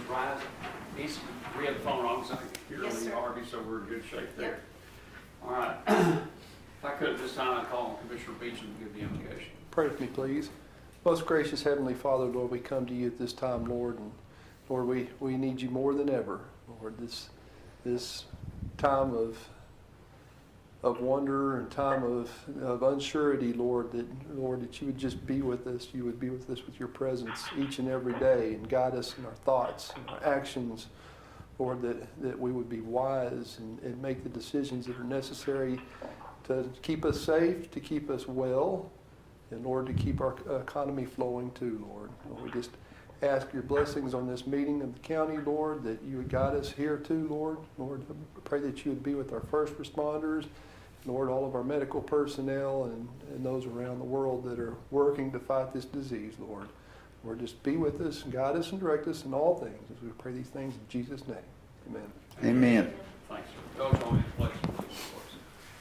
rise. We have the phone on, so you're Yes, Lee sir. Harvey, so we're in good shape there. Yep. All right. If I could at this time, I'd call on Commissioner Beecham to give the invocation. Pray with me, please. Most gracious Heavenly Father, Lord, we come to you at this time, Lord, and Lord, we need you more than ever. Lord, this time of wonder and time of unsurety, Lord, that you would just be with us. You would be with us with your presence each and every day and guide us in our thoughts and our actions, Lord, that we would be wise and make the decisions that are necessary to keep us safe, to keep us well, and Lord, to keep our economy flowing too, Lord. We just ask your blessings on this meeting of the county, Lord, that you would guide us here too, Lord. Lord, I pray that you would be with our first responders, Lord, all of our medical personnel and those around the world that are working to fight this disease, Lord. Lord, just be with us, guide us, and direct us in all things as we pray these things in Jesus' name. Amen. Amen. Thanks, sir. Those on his place, please.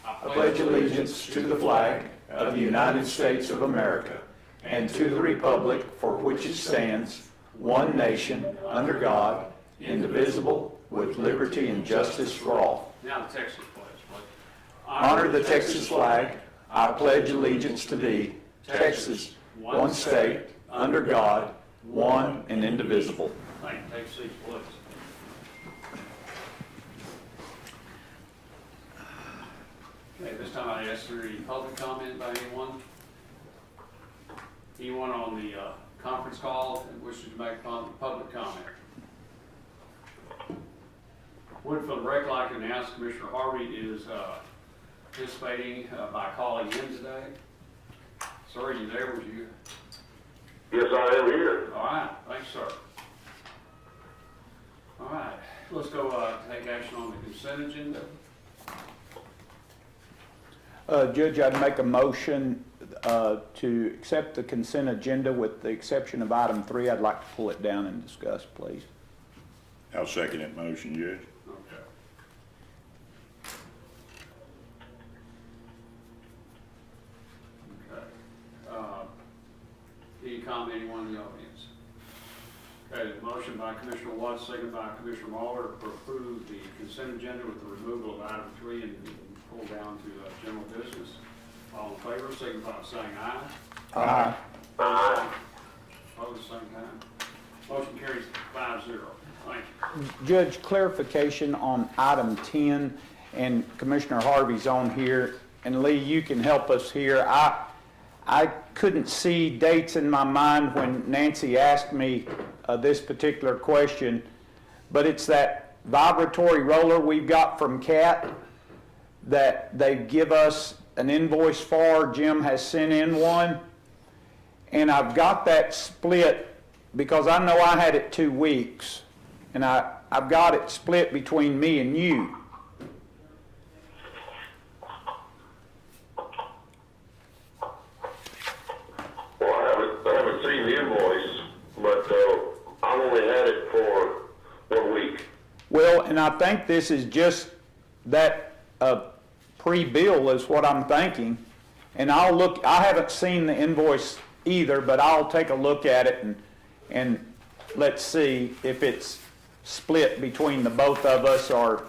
I pledge allegiance to the flag of the United States of America and to the republic for which it stands, one nation, under God, indivisible, with liberty and justice for all. Now the Texas pledge, please. Honor the Texas flag. I pledge allegiance to thee, Texas, one state, under God, one and indivisible. Thank you. Take a seat, please. Okay, this time I ask for any public comment by anyone. Anyone on the conference call that wishes to make public comment? Would for the record like to announce Commissioner Harvey is participating by calling in today. Sir, are you there? Would you? Yes, I am here. All right, thanks, sir. All right, let's go take action on the consent agenda. Judge, I'd make a motion to accept the consent agenda with the exception of item 3. I'd like to pull it down and discuss, please. I'll second that motion, Judge. Okay. Okay. Any comment, anyone in the audience? Okay, the motion by Commissioner Watts, second by Commissioner Muller to approve the consent agenda with the removal of item 3 and pull down to general business. All in favor, signify by saying aye. Aye. Aye. Opposed, same time. Motion carries 5-0. Thank you. Judge, clarification on item 10, and Commissioner Harvey's on here, and Lee, you can help us here. I couldn't see dates in my mind when Nancy asked me this particular question, but it's that vibratory roller we've got from CAT that they give us an invoice for. Jim has sent in one, and I've got that split because I know I had it 2 weeks, and I've got it split between me and you. Well, I haven't seen the invoice, but I've only had it for 1 week. Well, and I think this is just that pre-bill is what I'm thinking. And I'll look, I haven't seen the invoice either, but I'll take a look at it and let's see if it's split between the both of us, or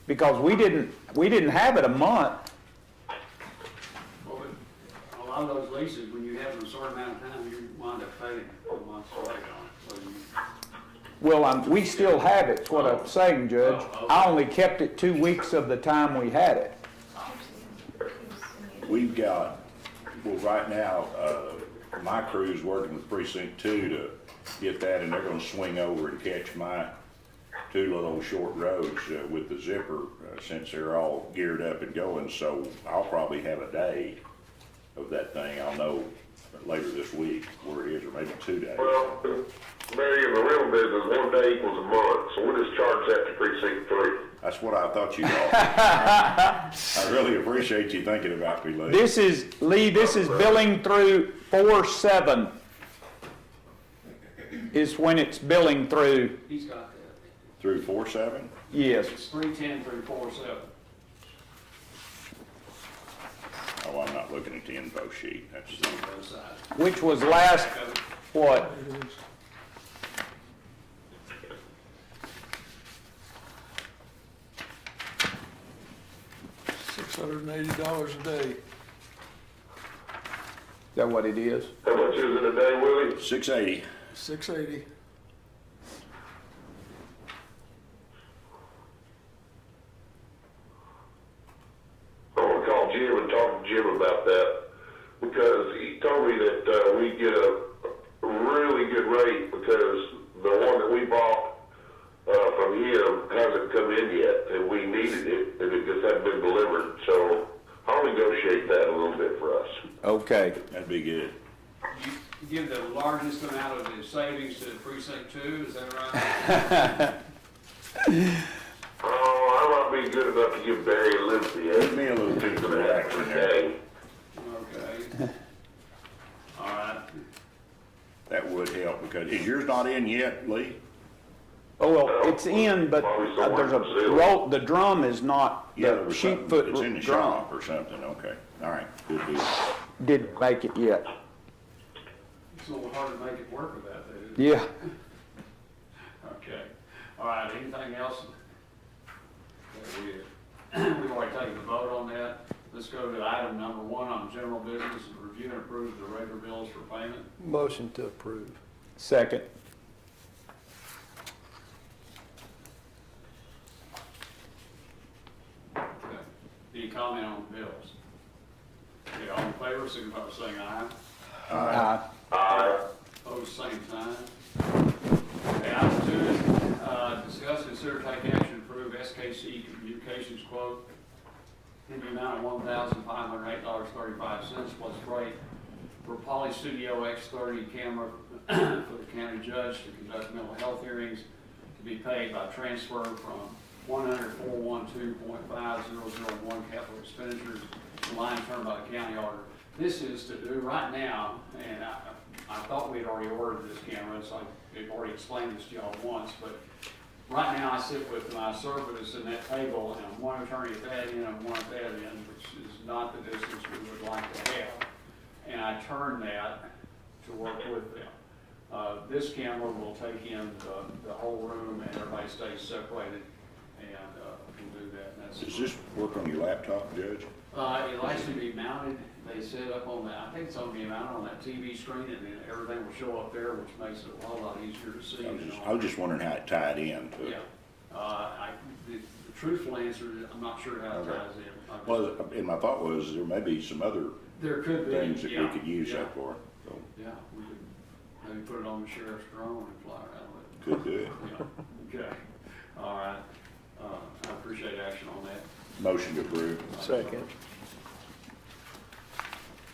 because we didn't have it a month. Well, a lot of those leases, when you have them a certain amount of time, you wind up paying a month's rate on it. So you, Well, we still have it, is what I'm saying, Judge. I only kept it 2 weeks of the time we had it. We've got, well, right now, my crew's working with Precinct 2 to get that, and they're gonna swing over and catch my 2 little short roads with the zipper, since they're all geared up and going, so I'll probably have a day of that thing. I'll know later this week where it is, or maybe 2 days. Well, Barry, in the real business, 1 day equals a month, so we'll just charge that to precinct 3. That's what I thought you thought. I really appreciate you thinking about me, Lee. This is billing through 4/7 is when it's billing through. he's got that. Through 4/7? Yes. It's 310 through 4/7. Oh, I'm not looking at the info sheet. That's It's on both sides. Which was last, what? $680 a day. Is that what it is? How much is it a day, Willie? 680. 680. I want to call Jim and talk to Jim about that, because he told me that we get a really good rate, because the one that we bought from him hasn't come in yet, and we needed it, and it just hadn't been delivered. So I'll negotiate that a little bit for us. Okay. That'd be good. You give the largest amount of the savings to precinct 2, is that right? Oh, I might be good enough to give Barry a lift yet. Give me a little tip for that action there. Okay. All right. That would help, because, is yours not in yet, Lee? Oh, well, it's in, but there's a roll, the drum is not, Yeah, there the was sheep something, foot it's in the drum shop or something, okay. All right, good deal. didn't make it yet. It's a little hard to make it work with that, isn't it? Yeah. Okay. All right, anything else? We've already taken the vote on that. Let's go to item number 1 on general business, and review and approve the regular bills for payment. Motion to approve. Second. Okay. Any comment on the bills? Okay, all in favor, signify by saying aye. Aye. Opposed, same sign. Okay, item 2 is discuss, consider, take action, approve SKC Communications quote in the amount of $1,508.35 plus freight for Poly Studio X30 camera for the county judge to conduct mental health hearings, to be paid by transfer from 100,412.5001 capital expenditures to line term by the county auditor. This is to do right now, and I thought we'd already ordered this camera, so I've already explained this to y'all once, but right now I sit with my Surface in that table, and I'm one attorney at that end and one at that end, which is not the distance we would like to have. And I turn that to work with them. This camera will take in the whole room, and everybody stays separated, and we'll do that. And that's, Does this work on your laptop, Judge? it'll actually be mounted. They set up on that. I think it's going to be mounted on that TV screen, and then everything will show up there, which makes it a whole lot easier to see. I was just wondering how it tied in to it. Yeah. The truthful answer is I'm not sure how it Okay. ties in. Well, and my thought was there may be some other There could be. things that we yeah, could use yeah. that for, so Yeah, we could maybe put it on the sheriff's drone and fly around with it. could do it. Yeah, okay, all right. I appreciate action on that. Motion to approve. Second.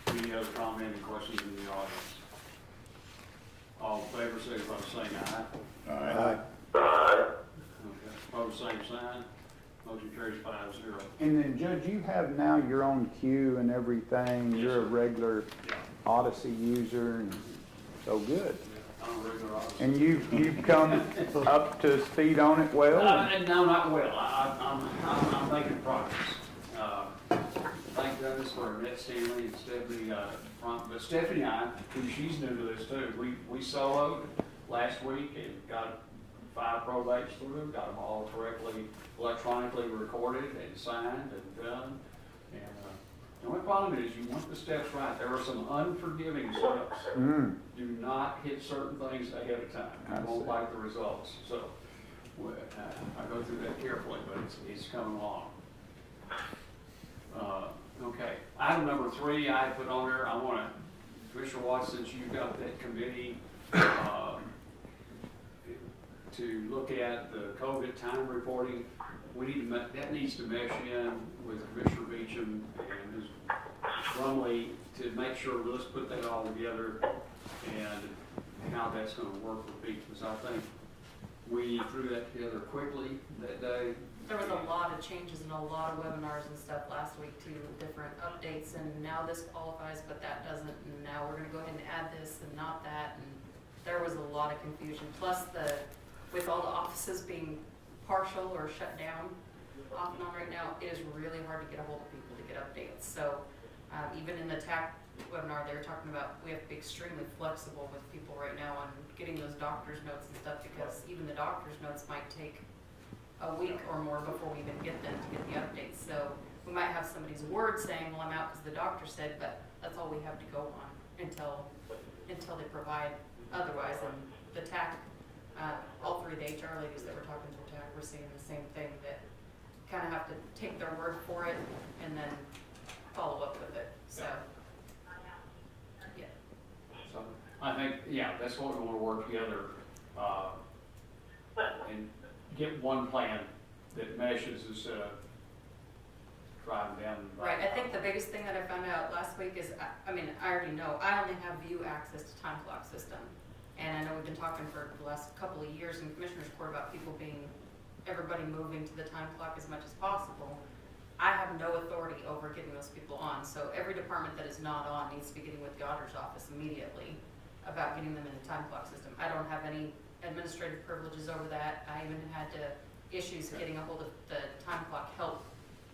Any other comment and questions in the audience? All in favor, signify by saying aye. All right. Aye. Aye. Okay, opposed, same sign. Motion carries 5-0. And then Judge, you have now your own queue and everything. Yes, You're a sir. regular Yeah, Odyssey user, and so good. I'm a regular officer. And you've come up to speed on it well? No, not well. I'm making progress. Thank goodness for Annette Stanley and Stephanie, but Stephanie and I, she's new to this too. We soloed last week and got 5 probates through, got them all correctly electronically recorded and signed and done. And the only problem is you want the steps right. There are some unforgiving steps. Mm. Do not hit certain things ahead of time. I You won't see. like the results. So I go through that carefully, but it's coming along. Okay, item number 3 I put on there, I want to, Commissioner Watts, since you've got that committee to look at the COVID time reporting, we need to, that needs to mesh in with Commissioner Beecham and Ms. Brumley to make sure, let's put that all together and how that's going to work with Beecham. Because I think we threw that together quickly that day. There was a lot of changes and a lot of webinars and stuff last week too, with different updates, and now this qualifies, but that doesn't, and now we're gonna go ahead and add this and not that, and there was a lot of confusion. Plus with all the offices being partial or shut down off and on right now, it is really hard to get a hold of people to get updates. So, even in the TAC webinar, they were talking about, we have to be extremely flexible with people right now on getting those doctor's notes and stuff, because even the doctor's notes might take a week or more before we even get them to get the updates. So we might have somebody's word saying, well, I'm out because the doctor said, but that's all we have to go on until they provide otherwise. And the TAC, all three of the HR ladies that were talking to TAC were saying the same thing, that kind of have to take their word for it and then follow up with it, so. Yeah. So, I think, yeah, that's what we want to work together, and get one plan that meshes instead of driving down. Right, I think the biggest thing that I found out last week is, I mean, I already know, I only have view access to time clock system. And I know we've been talking for the last couple of years in Commissioners Court about everybody moving to the time clock as much as possible. I have no authority over getting those people on, so every department that is not on needs to be getting with Goddard's office immediately about getting them in the time clock system. I don't have any administrative privileges over that. I even had issues getting a hold of the time clock help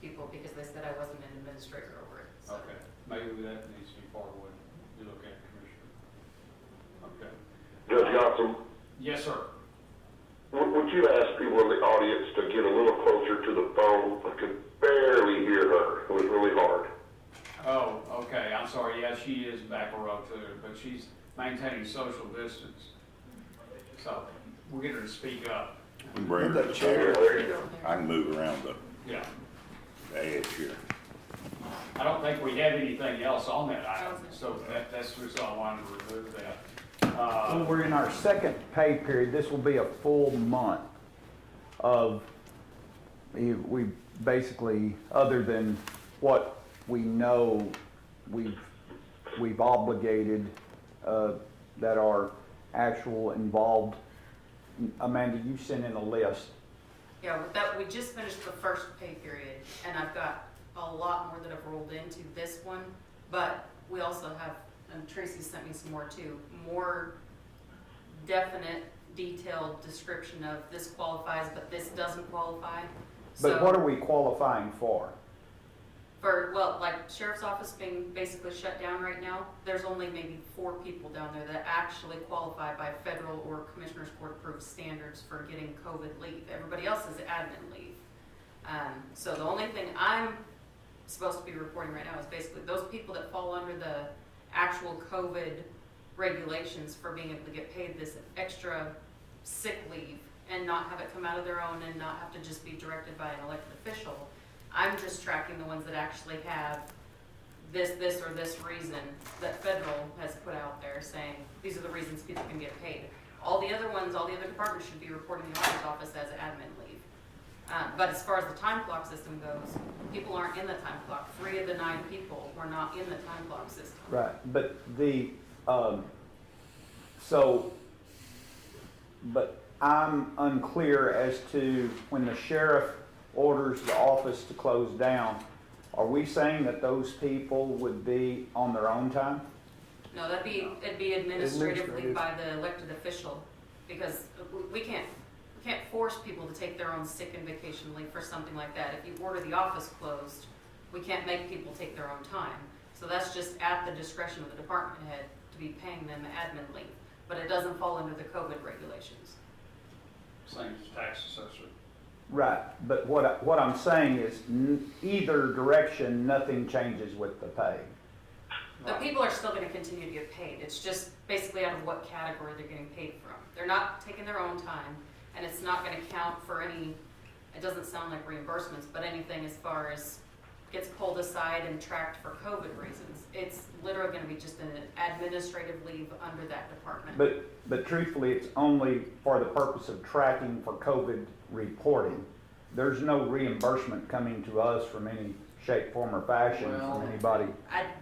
people because they said I wasn't an administrator over it. So. Okay, maybe that needs to be part of what you look at, Commissioner. Okay. Judge Johnson, Yes, sir. would you ask people in the audience to get a little closer to the phone? I could barely hear her. It was really hard. Oh, okay, I'm sorry, yeah, she is back a row too, but she's maintaining social distance. So, we'll get her to speak up. We can bring her That to the chair. chair. There. I can move around Yeah. the edge here. I don't think we have anything else on that item, Okay. so that's the reason I wanted to remove that. Well, we're in our second pay period. This will be a full month of, we basically, other than what we know we've obligated, that are actual involved. Amanda, you sent in a list. Yeah, with that, we just finished the first pay period, and I've got a lot more that have rolled into this one, but we also have, and Tracy sent me some more too, more definite, detailed description of this qualifies, but this doesn't qualify. But what are we qualifying for? Well, like sheriff's office being basically shut down right now, there's only maybe 4 people down there that actually qualify by federal or Commissioners Court approved standards for getting COVID leave. Everybody else is admin leave. So the only thing I'm supposed to be reporting right now is basically those people that fall under the actual COVID regulations for being able to get paid this extra sick leave and not have it come out of their own and not have to just be directed by an elected official. I'm just tracking the ones that actually have this, or this reason that federal has put out there saying, these are the reasons people can get paid. All the other ones, all the other departments should be reporting the auditor's office as admin leave. But as far as the time clock system goes, people aren't in the time clock. 3 of the 9 people were not in the time clock system. Right, but but I'm unclear as to when the sheriff orders the office to close down, are we saying that those people would be on their own time? No, it'd be administratively Administrative. by the elected official, because we can't force people to take their own sick and vacation leave for something like that. If you order the office closed, we can't make people take their own time. So that's just at the discretion of the department head to be paying them admin leave, but it doesn't fall under the COVID regulations. Same as tax assessor. Right, but what I'm saying is either direction, nothing changes with the pay. The people are still gonna continue to get paid. It's just basically out of what category they're getting paid from. They're not taking their own time, and it's not gonna count for any, it doesn't sound like reimbursements, but anything as far as gets pulled aside and tracked for COVID reasons. It's literally gonna be just an administrative leave under that department. But truthfully, it's only for the purpose of tracking for COVID reporting. There's no reimbursement coming to us from any shape, form, or fashion Well, from anybody.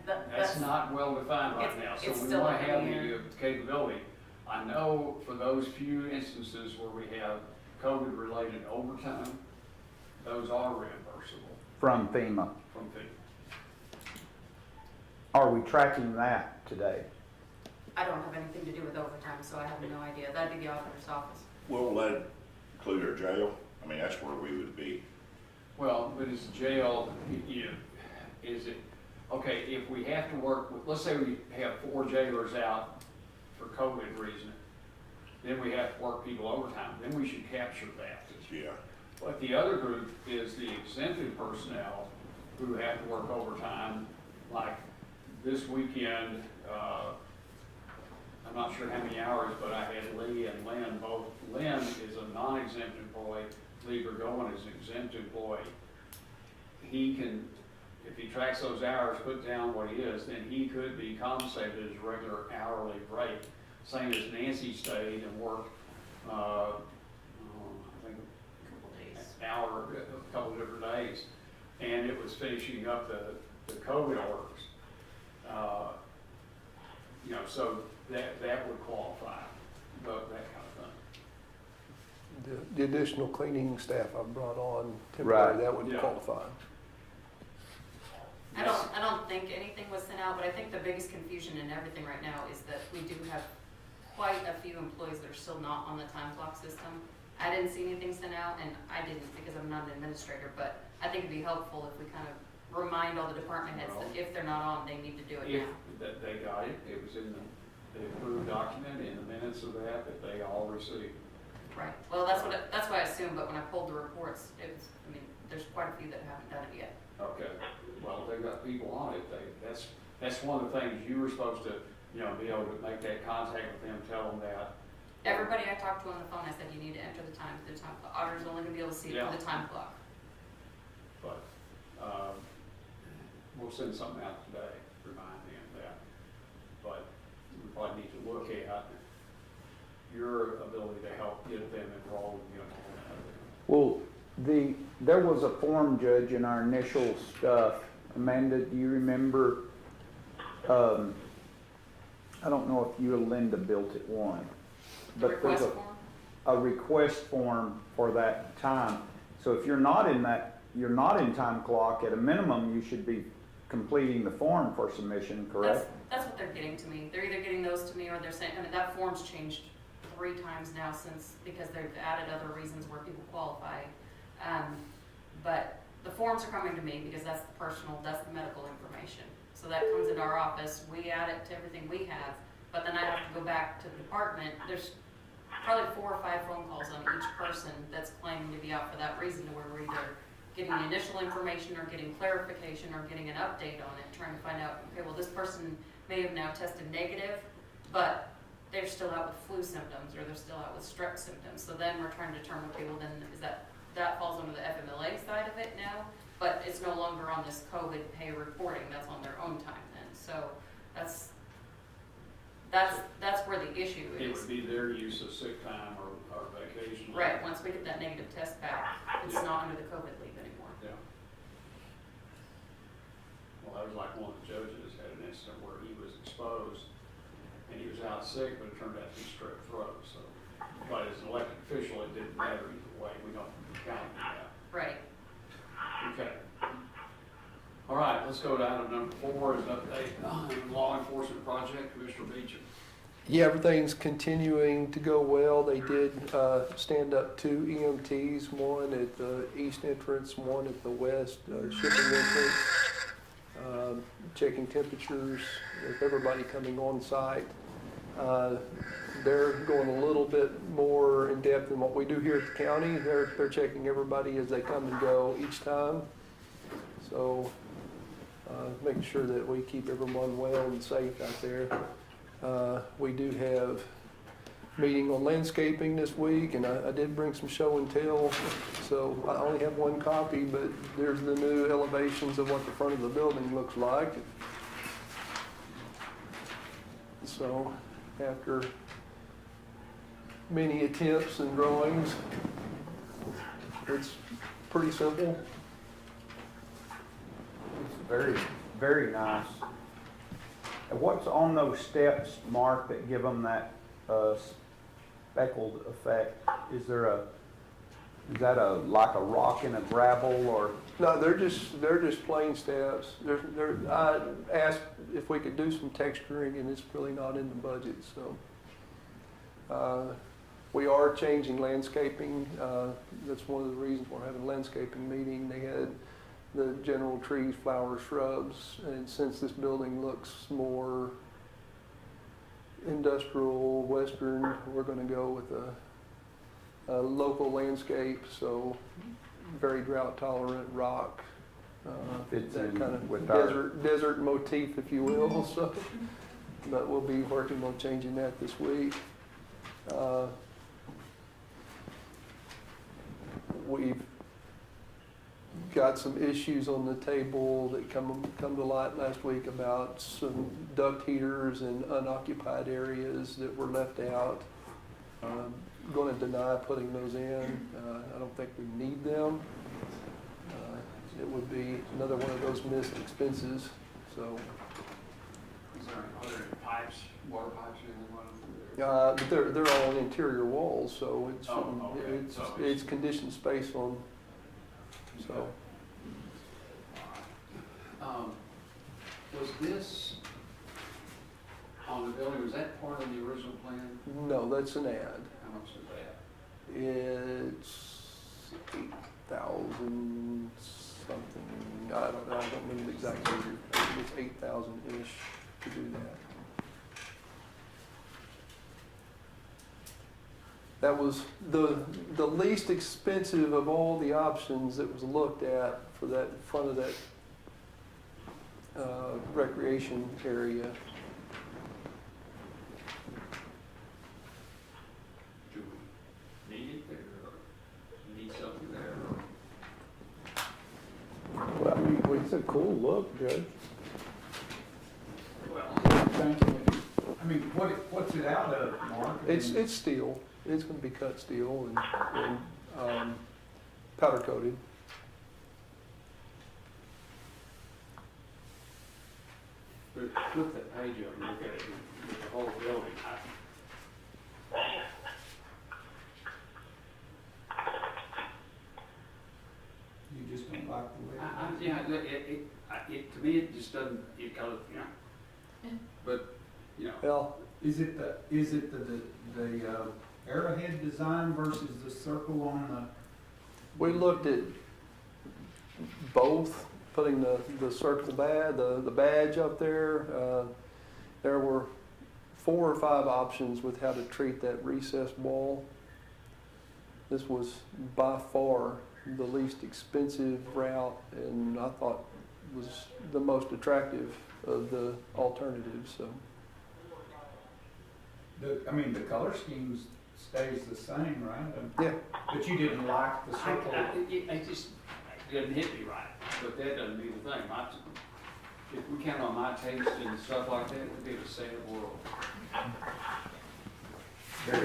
That's not well defined right now, so it's we still want to up have in the the air. capability. I know for those few instances where we have COVID-related overtime, those are reimbursable From FEMA. from FEMA. Are we tracking that today? I don't have anything to do with overtime, so I have no idea. That'd be the auditor's office. Will that include our jail? I mean, that's where we would be. Well, but is jail, is it, okay, if we have to work, let's say we have 4 jailers out for COVID reason, then we have to work people overtime, then we should capture that. Yeah. But the other group is the exempted personnel who have to work overtime, like this weekend, I'm not sure how many hours, but I had Lee and Lynn both. Lynn is a non-exempt employee, Lee Burgoyne is an exempt employee. He can, if he tracks those hours, put down what he is, then he could be compensated at his regular hourly rate. Same as Nancy stayed and worked, I think Couple days. an hour, a couple of different days. And it was finishing up the COVID orders. You know, so that would qualify, that kind of thing. The additional cleaning staff I brought on temporary, Right. that would Yeah. qualify. I don't think anything was sent out, but I think the biggest confusion in everything right now is that we do have quite a few employees that are still not on the time clock system. I didn't see anything sent out, and I didn't because I'm not an administrator, but I think it'd be helpful if we kind of remind all the department heads that if they're not on, they need to do it If now. that they got it, it was in the approved document, in the minutes of that they all received. Right, well, that's what I assumed, but when I pulled the reports, it was, I mean, there's quite a few that haven't done it yet. Okay, well, they've got people on it, that's one of the things you were supposed to, you know, be able to make that contact with them, tell them that. Everybody I talked to on the phone, I said, you need to enter the time clock. Auditor's only gonna be able to see it Yeah. for the time clock. But, we'll send something out today, remind them of that. But we probably need to look at your ability to help get them enrolled, you know. Well, there was a form, Judge, in our initial stuff. Amanda, do you remember? I don't know if you or Linda built it one. The But there's request form? a request form for that time. So if you're not in time clock, at a minimum, you should be completing the form for submission, correct? That's what they're getting to me. They're either getting those to me or they're saying, I mean, that form's changed 3 times now because they've added other reasons where people qualify. But the forms are coming to me because that's the medical information. So that comes into our office, we add it to everything we have, but then I have to go back to the department. There's probably 4 or 5 phone calls on each person that's claiming to be out for that reason, to where we're either getting the initial information or getting clarification or getting an update on it, trying to find out, okay, well, this person may have now tested negative, but they're still out with flu symptoms or they're still out with strep symptoms. So then we're trying to determine, okay, well then that falls under the FMLA side of it now, but it's no longer on this COVID pay reporting, that's on their own time then. So that's where the issue It is. would be their use of sick time or vacation. Right, once we get that negative test back, it's Yeah. not under the COVID leave anymore. Yeah. Well, that was like one of the judges had an incident where he was exposed and he was out sick, but it turned out to be strep throat, so. But as an elected official, it didn't matter either way, we don't count that. Right. Okay. All right, let's go to item number 4, is update on law enforcement project, Commissioner Beecham. Yeah, everything's continuing to go well. They did stand up 2 EMTs, one at the east entrance, one at the west shipping entrance, checking temperatures with everybody coming on site. They're going a little bit more in depth than what we do here at the county. They're checking everybody as they come and go each time. So making sure that we keep everyone well and safe out there. We do have a meeting on landscaping this week, and I did bring some show and tell. So I only have 1 copy, but there's the new elevations of what the front of the building looks like. So after many attempts and drawings, it's pretty simple. It's very, very nice. And what's on those steps, Mark, that give them that speckled effect? Is that like a rock and a gravel, or? No, they're just plain steps. I asked if we could do some texturing, and it's really not in the budget, so. We are changing landscaping. That's one of the reasons we're having a landscaping meeting. They had the general trees, flowers, shrubs, and since this building looks more industrial, western, we're gonna go with a local landscape, so very drought tolerant rock, Fits that in kind of with our- desert motif, if you will, so. But we'll be working on changing that this week. We've got some issues on the table that come to light last week about some duct heaters in unoccupied areas that were left out. Going to deny putting those in. I don't think we need them. It would be another one of those missed expenses, so. Are there any pipes, water pipes, or anything? But they're all on interior walls, so it's, Oh, okay. it's, So it's conditioned space on, so. Was this on the building, was that part of the original plan? No, that's an ad. How much is that? It's 8,000 something, I don't remember the exact figure. I think it's 8,000-ish to do that. That was the least expensive of all the options that was looked at for that front of that recreation area. Do we need it there, or need something there? Well, I mean, it's a cool look, Judge. Well, I mean, what's it out of, Mark? It's steel. It's going to be cut steel and powder coated. but flip that page up and look at it with the whole building. You just don't like the way Yeah, to me, it just doesn't, it kind of, but, Well, Is it the arrowhead design versus the circle on the? we looked at both, putting the circle the badge up there. There were 4 or 5 options with how to treat that recessed wall. This was by far the least expensive route, and I thought was the most attractive of the alternatives, so. The color scheme stays the same, right? Yeah, But you didn't like the circle? it just doesn't hit me right, but that doesn't mean a thing. If we count on my taste and stuff like that, it would be the same world. I was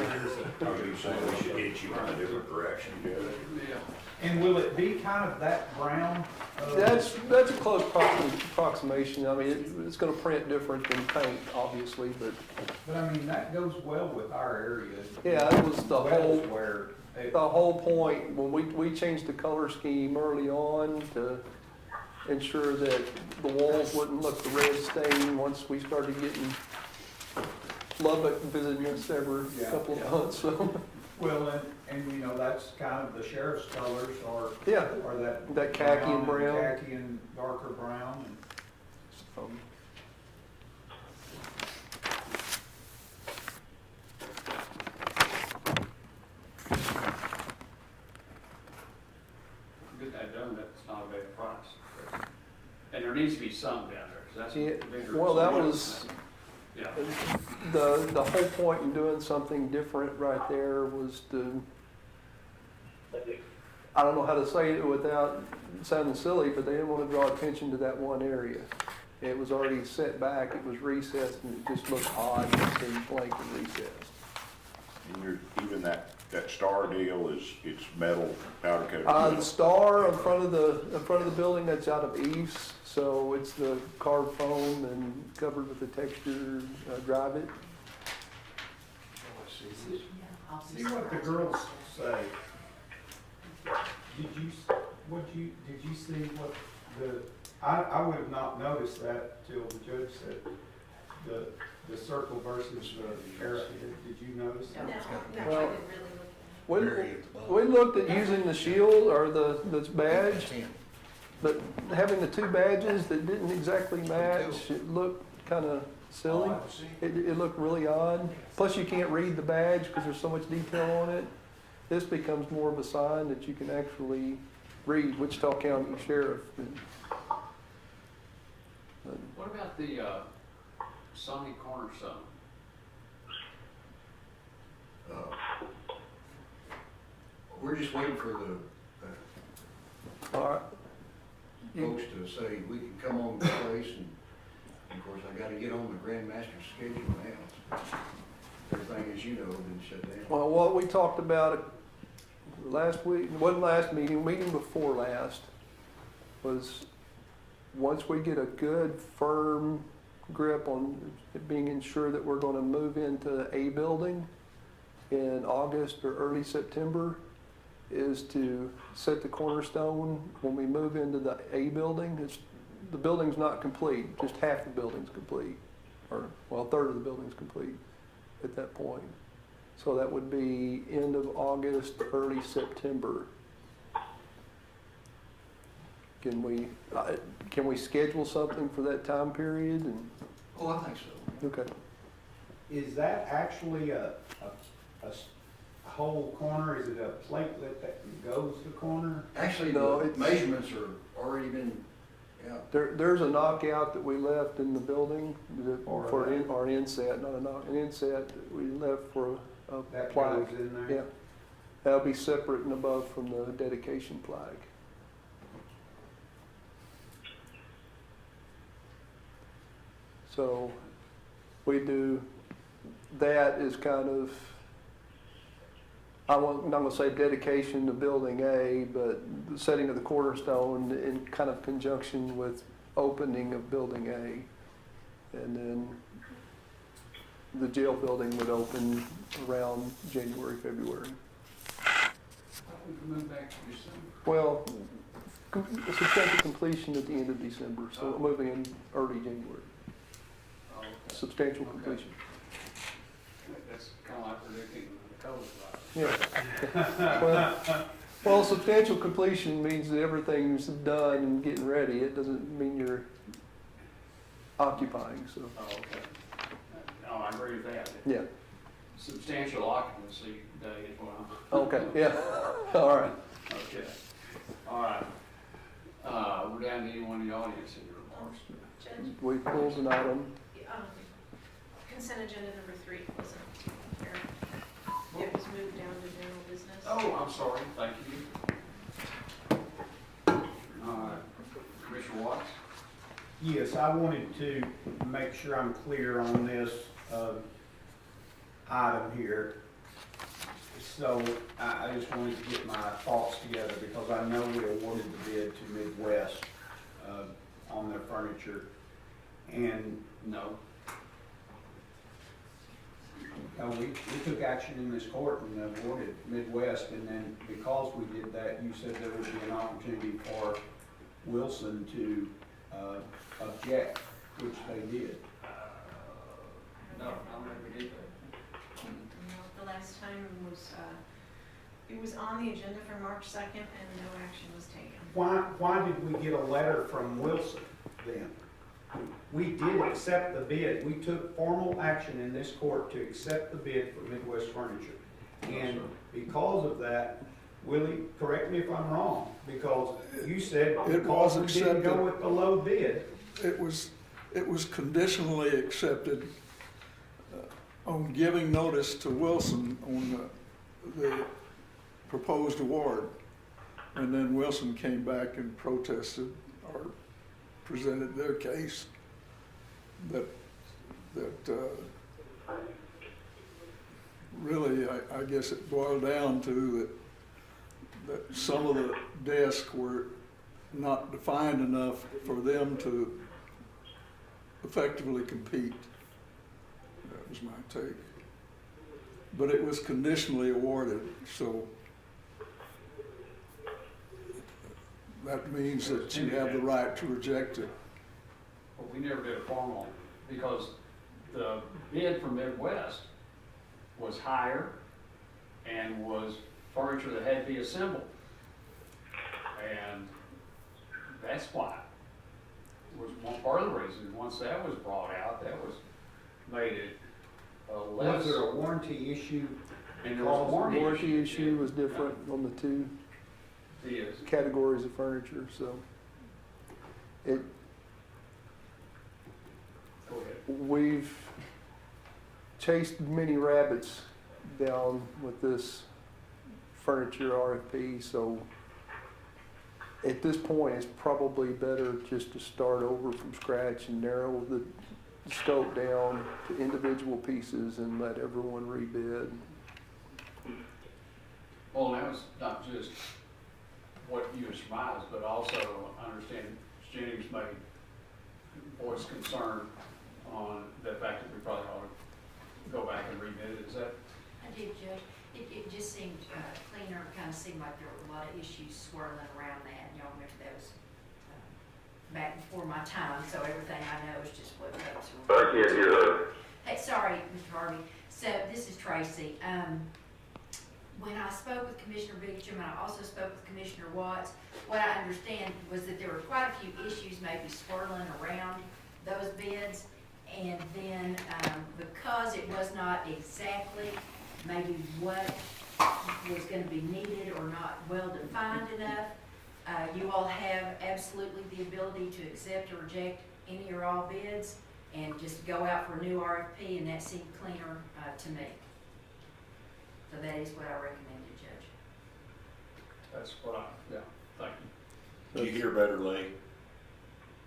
gonna say, we should hit you in a different direction, Judge. Yeah. And will it be kind of that brown? that's a close approximation. I mean, it's gonna print different than paint, obviously, but But I mean, that goes well with our area. yeah, it was the whole, Where the whole point, when we changed the color scheme early on to ensure that the walls wouldn't look the red stain once we started getting Lubbock visiting us every Yeah, couple yeah. of months, so, well, and that's kind of the sheriff's colors yeah. are that. That khaki and brown. Khaki and darker brown. um, Get that done, that's not a bad price. And there needs to be some down there, 'cause that's Yeah, a bigger. well, that was, Yeah. the whole point in doing something different right there was to, I don't know how to say it without sounding silly, but they didn't want to draw attention to that one area. It was already set back, it was recessed, and it just looked odd, being blank and recessed. And even that star deal it's metal powder coated. The star in front of the building, that's out of eaves, so it's the carved foam and covered with the texture, drive it. See what the girls say. Did you see what I would have not noticed that till the judge said the circle versus the arrowhead. Did you notice that? Well, we looked at using the shield or the badge, but having the 2 badges that didn't exactly match, it looked kind of silly. It looked really odd. Plus, you can't read the badge because there's so much detail on it. This becomes more of a sign that you can actually read, Wichita County Sheriff. What about the, Sonny Cornerstone? We're just waiting for the All right. folks to say we can come on the place, and of course, I gotta get on the Grandmaster's schedule now. Everything, as you know, has been shut down. Well, what we talked about last week, wasn't last meeting, meeting before last, was once we get a good, firm grip on it being ensured that we're gonna move into A building in August or early September, is to set the cornerstone when we move into the A building. The building's not complete, just half the building's complete, or, well, a third of the building's complete at that point. So that would be end of August, early September. Can we schedule something for that time period? And Oh, I think so. okay. Is that actually a whole corner? Is it a platelet that goes to corner? Actually, No, the it's- measurements are already been, yeah. There's a knockout that we left in the building Or for a- or an inset, not a knock, an inset that we left for a That plaque. goes in there? Yeah, that'll be separate and above from the dedication flag. So we do, that is kind of, I'm not gonna say dedication to building A, but the setting of the cornerstone in kind of conjunction with opening of building A. And then the jail building would open around January, February. Why don't we move back to December? Well, substantial completion at the end of December, so moving in early January. Oh, okay. Substantial Okay. completion. That's kind of like predicting the code, right? Yeah. Well, substantial completion means that everything's done and getting ready. It doesn't mean you're occupying, so, Oh, okay. No, I agree with that. yeah. Substantial occupancy day as well. Okay, yeah, all right. Okay, all right. We're down to anyone in the audience in your remarks. Judge, We pulled an item. consent agenda number 3 wasn't here. It was moved down to general business. Oh, I'm sorry, thank you. Commissioner Watts? Yes, I wanted to make sure I'm clear on this item here. So I just wanted to get my thoughts together because I know we awarded the bid to Midwest on their furniture. And No. we took action in this court and awarded Midwest. And then because we did that, you said there would be an opportunity for Wilson to object, which they did. No, I don't think we did that. The last time was, it was on the agenda for March 2nd and no action was taken. Why did we get a letter from Wilson then? We did accept the bid. We took formal action in this court to accept the bid for Midwest Furniture. And because of that, Willie, correct me if I'm wrong, because you said It was because we didn't go accepted. with the low bid. It was conditionally accepted on giving notice to Wilson on the proposed award. And then Wilson came back and protested or presented their case that really, I guess it boiled down to that some of the desks were not defined enough for them to effectively compete. That was my take. But it was conditionally awarded, so that means that you have the right to reject it. But we never did a formal, because the bid from Midwest was higher and was furniture that had to be assembled. And that's why, was one part of the reason, once that was brought out, that was, made it less. Was there a warranty issue? And there was a warranty. Warranty issue was different on the two Yes. categories of furniture, so it, we've chased many rabbits down with this furniture RFP, so at this point, it's probably better just to start over from scratch and narrow the scope down to individual pieces and let everyone rebid. Well, now it's not just what you surmised, but also understand Jennings may voice concern on the fact that we probably ought to go back and rebid it. Is that? I did, Judge. It just seemed cleaner, kind of seemed like there were a lot of issues swirling around that. And y'all remember those back before my time, so everything I know is just what folks I are. can't hear her. Hey, sorry, Mr. Harvey. So this is Tracy. When I spoke with Commissioner Beecham, and I also spoke with Commissioner Watts, what I understand was that there were quite a few issues maybe swirling around those bids. And then because it was not exactly maybe what was going to be needed or not well defined enough, you all have absolutely the ability to accept or reject any or all bids and just go out for a new RFP, and that seemed cleaner to me. So that is what I recommended, Judge. That's what yeah, thank you. Did you hear better, Lee?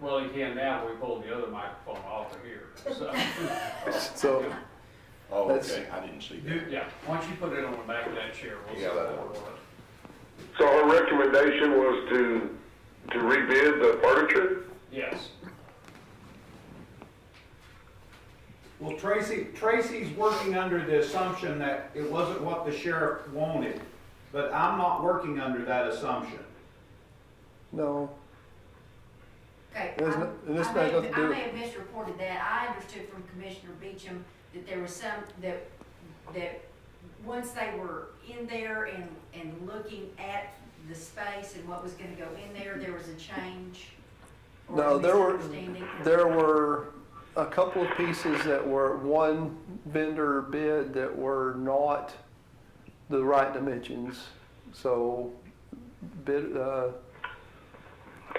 Well, you can now, we pulled the other microphone off of here, so. So, Oh, That's- okay, I didn't see that. Yeah, once you put it on the back of that chair, we'll see Yeah, what that'll it work. was. So our recommendation was to rebid the furniture? Yes. Well, Tracy's working under the assumption that it wasn't what the sheriff wanted, but I'm not working under that assumption. no, Okay, There's no- and this has nothing to do I with- may have misreported that. I understood from Commissioner Beecham that there was some, that once they were in there and looking at the space and what was gonna go in there was a change or No, a misunderstanding. there were a couple of pieces that were one vendor bid that were not the right dimensions. So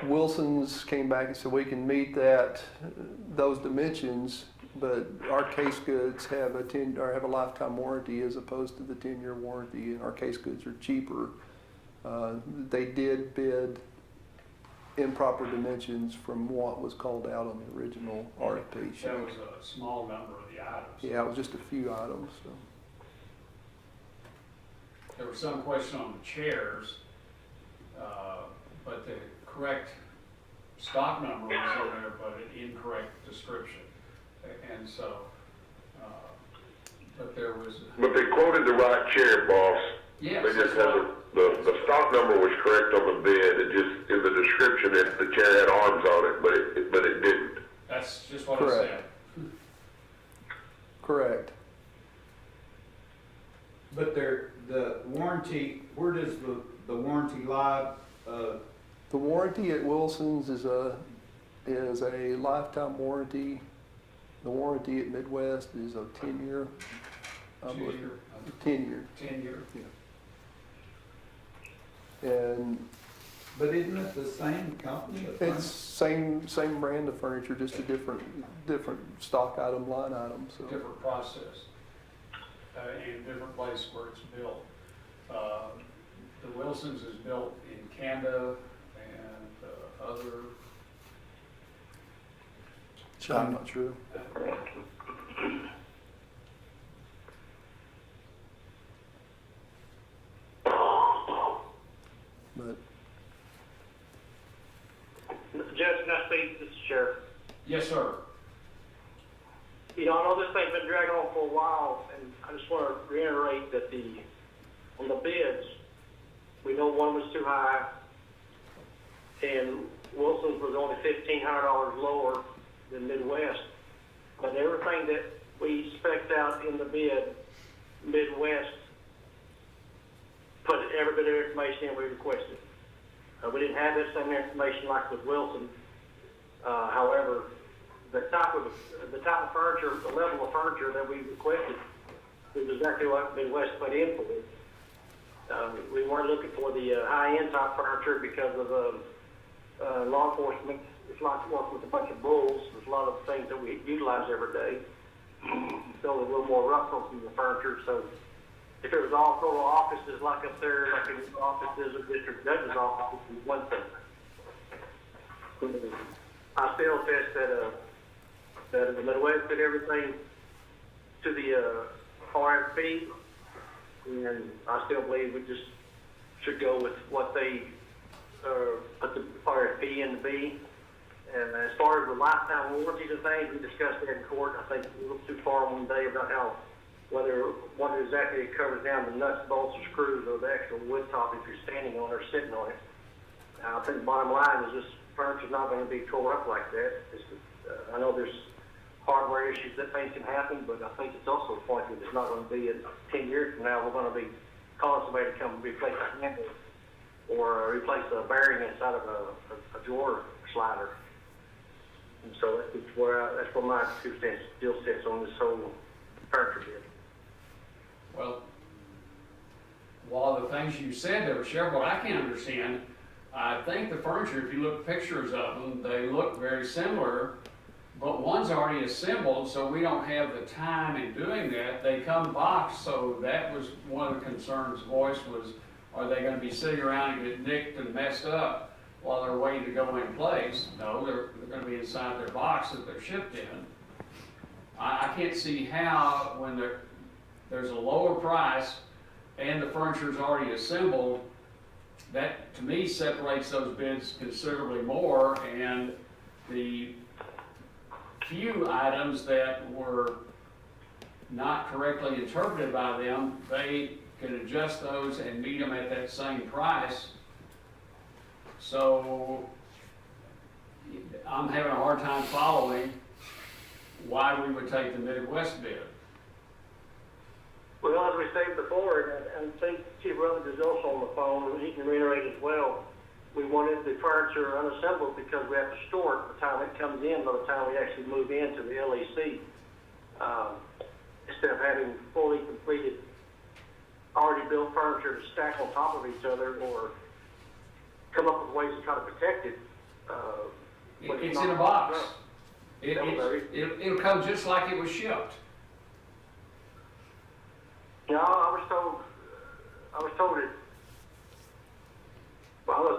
Wilson's came back and said, we can meet those dimensions, but our case goods have have a lifetime warranty as opposed to the 10-year warranty, and our case goods are cheaper. They did bid improper dimensions from what was called out on the original RFP sheet. That was a small number of the items. Yeah, it was just a few items, so. There was some question on the chairs, but the correct stock number was in there, but an incorrect description. And so, but there was, But they quoted the right chair, boss. yes. They just that's had what- the stock number was correct on the bid. It just, in the description, the chair had arms on it, but it didn't. That's just what I Correct. said. Correct. But the warranty, where does the warranty lie? The warranty at Wilson's is a lifetime warranty. The warranty at Midwest is a 10-year. I believe. 10-year. 10-year. And But isn't it the same company? it's same brand of furniture, just a different stock item, line item, so. Different process, and different place where it's built. The Wilsons is built in Canada and other, I'm not sure. But Judge, can I speak? This is Sheriff. yes, sir. You know, I know this thing's been dragging on for a while, and I just want to reiterate that on the bids, we know one was too high, and Wilson's was only $1,500 lower than Midwest. But everything that we spec'd out in the bid, Midwest put every bit of information in we requested. We didn't have that same information like with Wilson. However, the type of furniture, the level of furniture that we requested is exactly what Midwest put in for it. We weren't looking for the high-end type furniture because of law enforcement it's like working with a bunch of bulls. There's a lot of things that we utilize every day. So a little more rough from the furniture. So if it was all total offices like up there, like in the offices or district judge's office, would be one thing. I still attest that the Midwest did everything to the RFP, and I still believe we just should go with what they put the RFP in to be. And as far as the lifetime warranties and things, we discussed that in court. I think a little too far one day about how what exactly it covers down the nuts, bolts, or screws, or the actual wood top if you're standing on it or sitting on it. I think the bottom line is this furniture's not going to be tore up like that. I know there's hardware issues that things can happen, but I think it's also a point that it's not going to be in 10 years from now we're going to be calling somebody to come replace a handle or replace a bearing inside of a drawer slider. And so that's where my deal sits on this whole furniture bid. Well, while the things you said there, Sheriff, what I can't understand, I think the furniture, if you look at pictures of them, they look very similar, but one's already assembled, so we don't have the time in doing that. They come boxed, so that was one of the concerns voiced was, are they gonna be sitting around and get nicked and messed up while they're waiting to go in place? No, they're gonna be inside their box that they're shipped in. I can't see how, when there's a lower price and the furniture's already assembled, that to me separates those bids considerably more, and the few items that were not correctly interpreted by them, they can adjust those and meet them at that same price. So I'm having a hard time following why we would take the Midwest bid. Well, as we stated before, and I think Chief Rutherford is also on the phone, and he can reiterate as well, we wanted the furniture unassembled because we have to store it by the time it comes in, by the time we actually move into the LEC. Instead of having fully completed, already built furniture to stack on top of each other or come up with ways to try to protect it. It's in a box. It'll come just like it was shipped. No, I was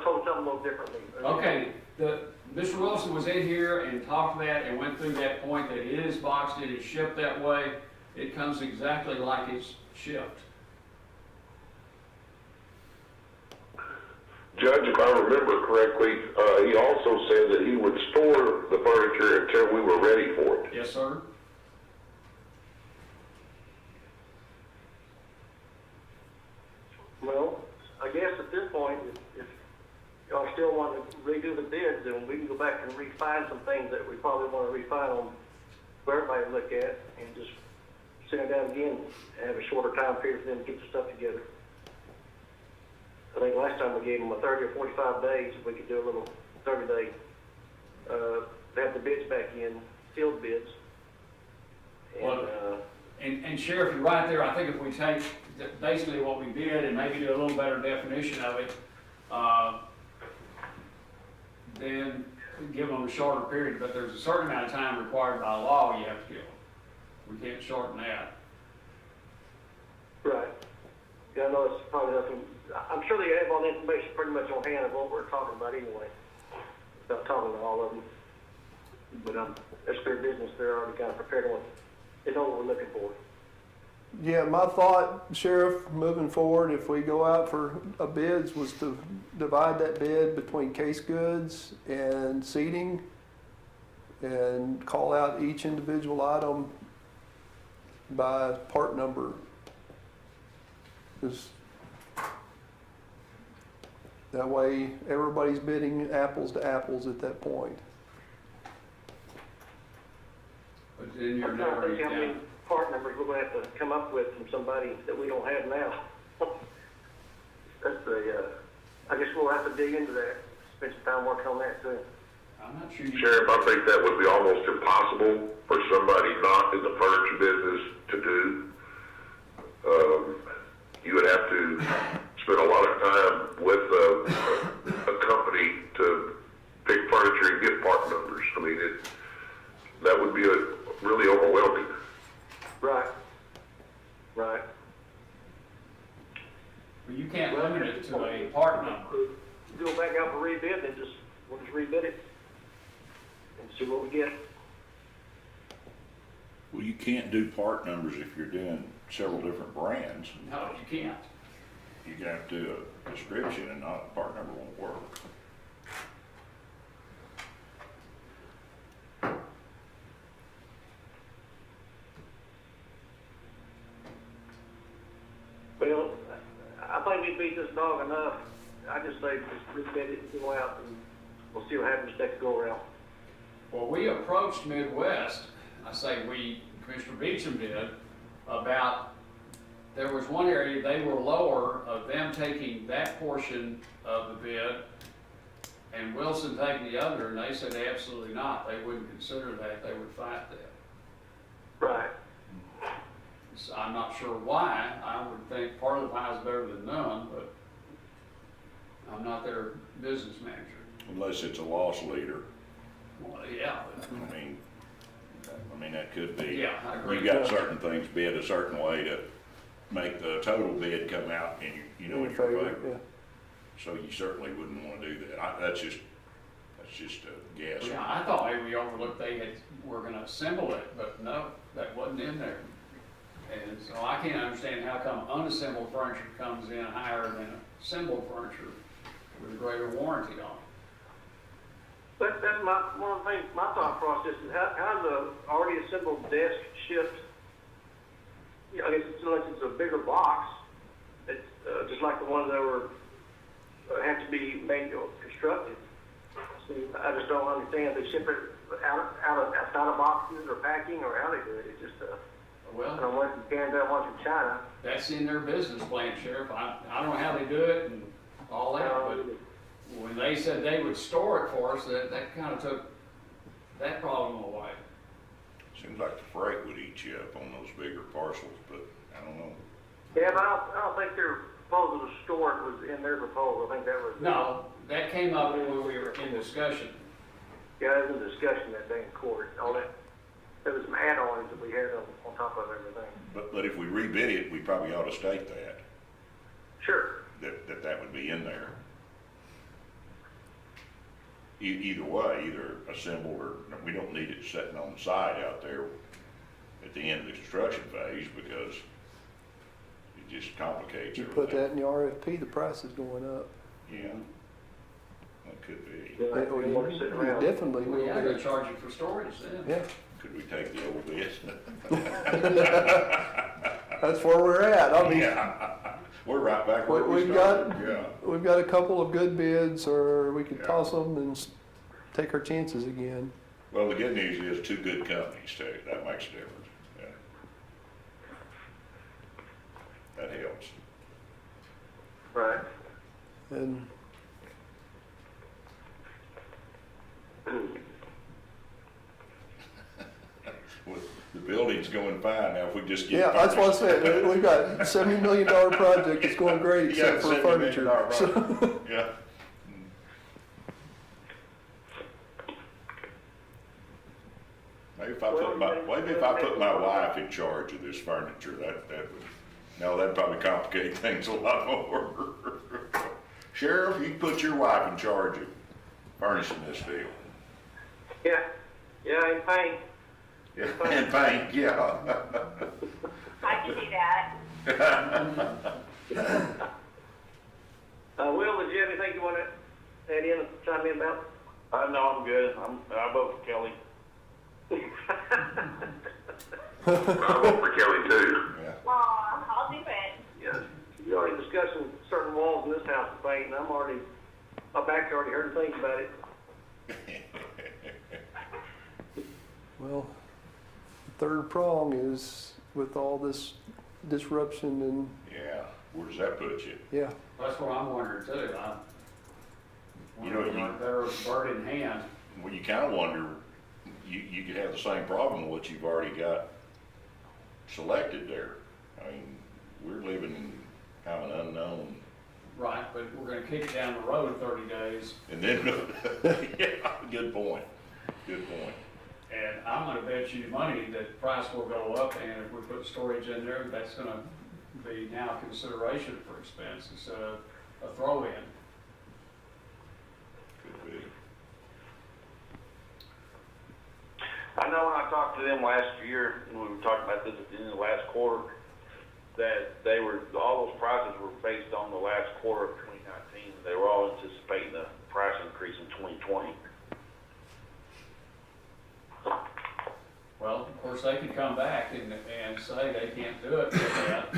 told something a little differently. Okay, Mr. Wilson was in here and talked that and went through that point that it is boxed, it is shipped that way. It comes exactly like it's shipped. Judge, if I remember correctly, he also said that he would store the furniture until we were ready for it. Yes, sir. Well, I guess at this point, if y'all still want to redo the bids, then we can go back and refine some things that we probably want to refine on for everybody to look at, and just sit it down again and have a shorter time period for them to get the stuff together. I think last time we gave them a 30 or 45 days, if we could do a little 30-day, have the bids back in, field bids. And Sheriff, you're right there. I think if we take basically what we did and maybe do a little better definition of it, then give them a shorter period, but there's a certain amount of time required by law you have to give them. We can't shorten that. Right. Yeah, I know it's probably nothing. I'm sure they have all the information pretty much on hand of what we're talking about anyway. Without talking to all of them. But that's their business. They're already kind of prepared on it. They know what we're looking for. Yeah, my thought, Sheriff, moving forward, if we go out for a bids, was to divide that bid between case goods and seating and call out each individual item by part number. Because that way everybody's bidding apples to apples at that point. But then you're I'm trying to narrowing think it how many down. part numbers we're going to have to come up with from somebody that we don't have now. That's I guess we'll have to dig into that, spend some time working on that too. I'm not sure. Sheriff, I think that would be almost impossible for somebody not in the furniture business to do. You would have to spend a lot of time with a company to pick furniture and get part But you can't limit it to a part number. Go back out for rebid, then we'll just rebid it and see what we get. Well, you can't do part numbers if you're doing several different brands. No, you can't. You can have to do a description and not, part number won't work. Well, I think we beat this dog enough. I just say just rebid it and go out and we'll see what happens next go around. Well, we approached Midwest, I say we, Commissioner Beecham did, about, there was one area, they were lower of them taking that portion of the bid and Wilson taking the other, and they said absolutely not. They wouldn't consider that, they would fight that. Right. So I'm not sure why. I would think part of the pie is better than none, but I'm not their business manager. Unless it's a loss leader. Well, yeah, I mean, that could be. Yeah, I agree. You got certain things bid a certain way to make the total bid come out in you know, in your favor. Yeah. So you certainly wouldn't wanna do that. That's just a guess. yeah, I thought maybe we overlooked were gonna assemble it, but no, that wasn't in there. And so I can't understand how come unassembled furniture comes in higher than assembled furniture with a greater warranty on it. That's one of the things, my thought process is how the already assembled desk shift, you know, I guess unless it's a bigger box, it's just like the ones that were, have to be made or constructed. So I just don't understand if they ship it outside of boxes or packing or how they do it. It's just, I Well, don't know what from Canada, one from China. that's in their business plan, Sheriff. I don't know how they do it and all that, but when they said they would store it for us, that kind of took that problem away. Seems like the freight would eat you up on those bigger parcels, but I don't know. Yeah, but I don't think their proposal to store it was in their proposal. I think that was. No, that came up when we were in discussion. Yeah, it was a discussion that day in court. All that, there was some add-ons that we had on top of everything. But if we rebid it, we probably ought to state that, Sure. that would be in there. Either way, either assembled or, we don't need it sitting on the side out there at the end of the construction phase because it just complicates You everything. put that in the RFP, the price is going up. Yeah, that could be. Yeah, They- we want to sit you around. Definitely Well, will yeah, they be. charge you for storage then. Yeah, Could we take the old bid? that's where we're at. I mean, Yeah, we're right back where we we've started, got, yeah. we've got a couple of good bids, or we could Yeah. toss them and take our chances again. Well, the good news is two good companies too, that makes a difference, yeah. That helps. Right. And Well, the building's going fine now, if we just get. yeah, that's what I said. We've got $70 million project. It's going great Yeah, except for $70 million furniture. project. So- Yeah. Maybe if I put my wife in charge of this furniture, that would, no, that'd probably complicate things a lot more. Sheriff, you put your wife in charge of furnishing this deal. Yeah. Yeah, in pain. Yeah, and paint, yeah. I can do that. Will, did you have anything you want to add in, chime in about? No, I'm good. I vote for Kelly. I vote for Kelly too. Yeah. Aw, I'll do it. Yeah. You're already discussing certain walls in this house to paint, and my back's already heard things about it. Well, the third prong is with all this disruption and, Yeah, where does that put you? yeah, That's what I'm wondering too. You know, They're a bird in hand. Well, you kinda wonder, you could have the same problem with what you've already got selected there. I mean, we're living in kind of an unknown, Right, but we're gonna kick it down the road 30 days. and then, yeah, good point, good point. And I'm gonna bet you money that the price will go up, and if we put storage in there, that's gonna be now consideration for expense instead of a throw-in. Could be. I know when I talked to them last year, when we were talking about this at the end of the last quarter, that all those prices were based on the last quarter of 2019. They were all anticipating a price increase in 2020. Well, of course, they could come back and say they can't do it with that,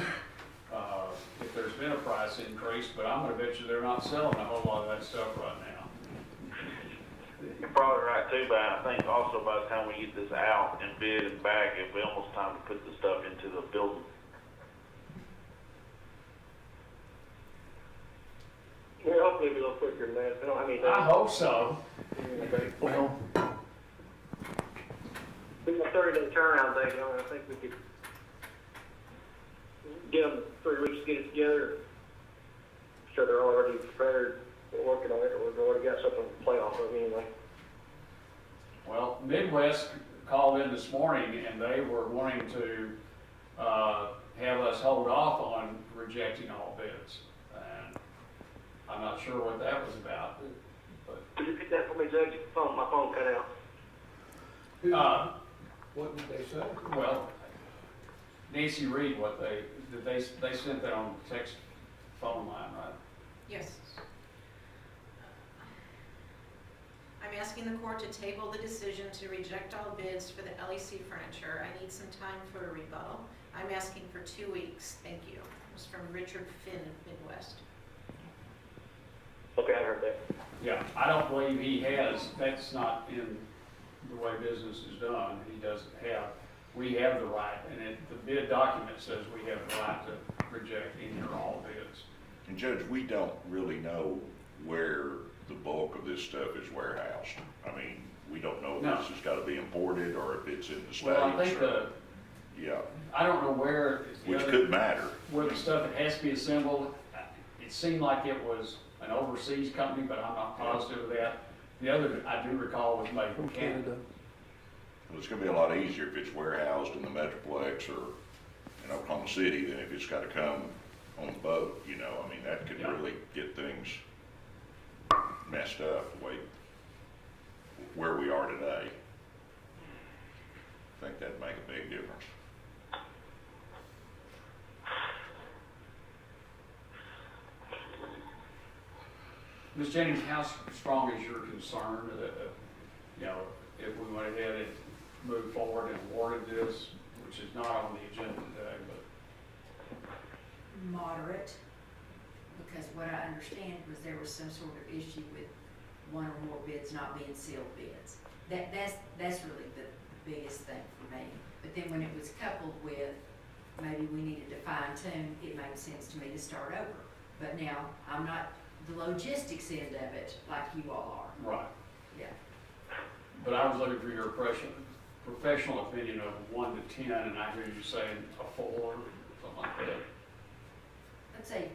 if there's been a price increase, but I'm gonna bet you they're not selling a whole lot of that stuff right now. You're probably right too, but I think also by the time we get this out and bid and back, it'll be almost time to put the stuff into the building. Yeah, hopefully it'll be a little quicker than that. I mean, I hope so. Well, we got 30-day turnaround thing, I think we could give them 3 weeks to get it together. So they're already prepared, working on it, or they've already got something to play off of anyway. Well, Midwest called in this morning and they were wanting to, have us hold off on rejecting all bids. And I'm not sure what that was about, but, Could you repeat that for me, Judge? My phone cut out. What did they say? well, Nancy Reed, they sent that on the text phone line, right? Yes. I'm asking the court to table the decision to reject all bids for the LEC furniture. I need some time for a rebuttal. I'm asking for 2 weeks. Thank you. It was from Richard Finn, Midwest. Okay, I heard that. Yeah, I don't believe he has, that's not in the way business is done. He doesn't have, we have the right, and the bid document says we have the right to reject any or all bids. And Judge, we don't really know where the bulk of this stuff is warehoused. I mean, we don't know if No. this has gotta be imported or if it's in the States. Well, I think or- Yeah, I don't know where. which could matter. Where the stuff that has to be assembled, it seemed like it was an overseas company, but I'm not positive of that. The other, I do recall, was made from in Canada. Canada. Well, it's gonna be a lot easier if it's warehoused in the Metroplex or in Oklahoma City than if it's gotta come on the boat, you know? I mean, that could Yeah. really get things messed up the way, where we are today. I think that'd make a big difference. Ms. Jennings, how strong is your concern that, you know, if we went ahead and moved forward and awarded this, which is not on the agenda today, but Moderate, because what I understand was there was some sort of issue with one or more bids not being sealed bids. That's really the biggest thing for me. But then when it was coupled with maybe we needed to fine tune, it made sense to me to start over. But now, I'm not the logistics end of it like you all are. right. Yeah. But I was looking for your professional opinion of 1 to 10, and I hear you saying a 4, something like that. Let's say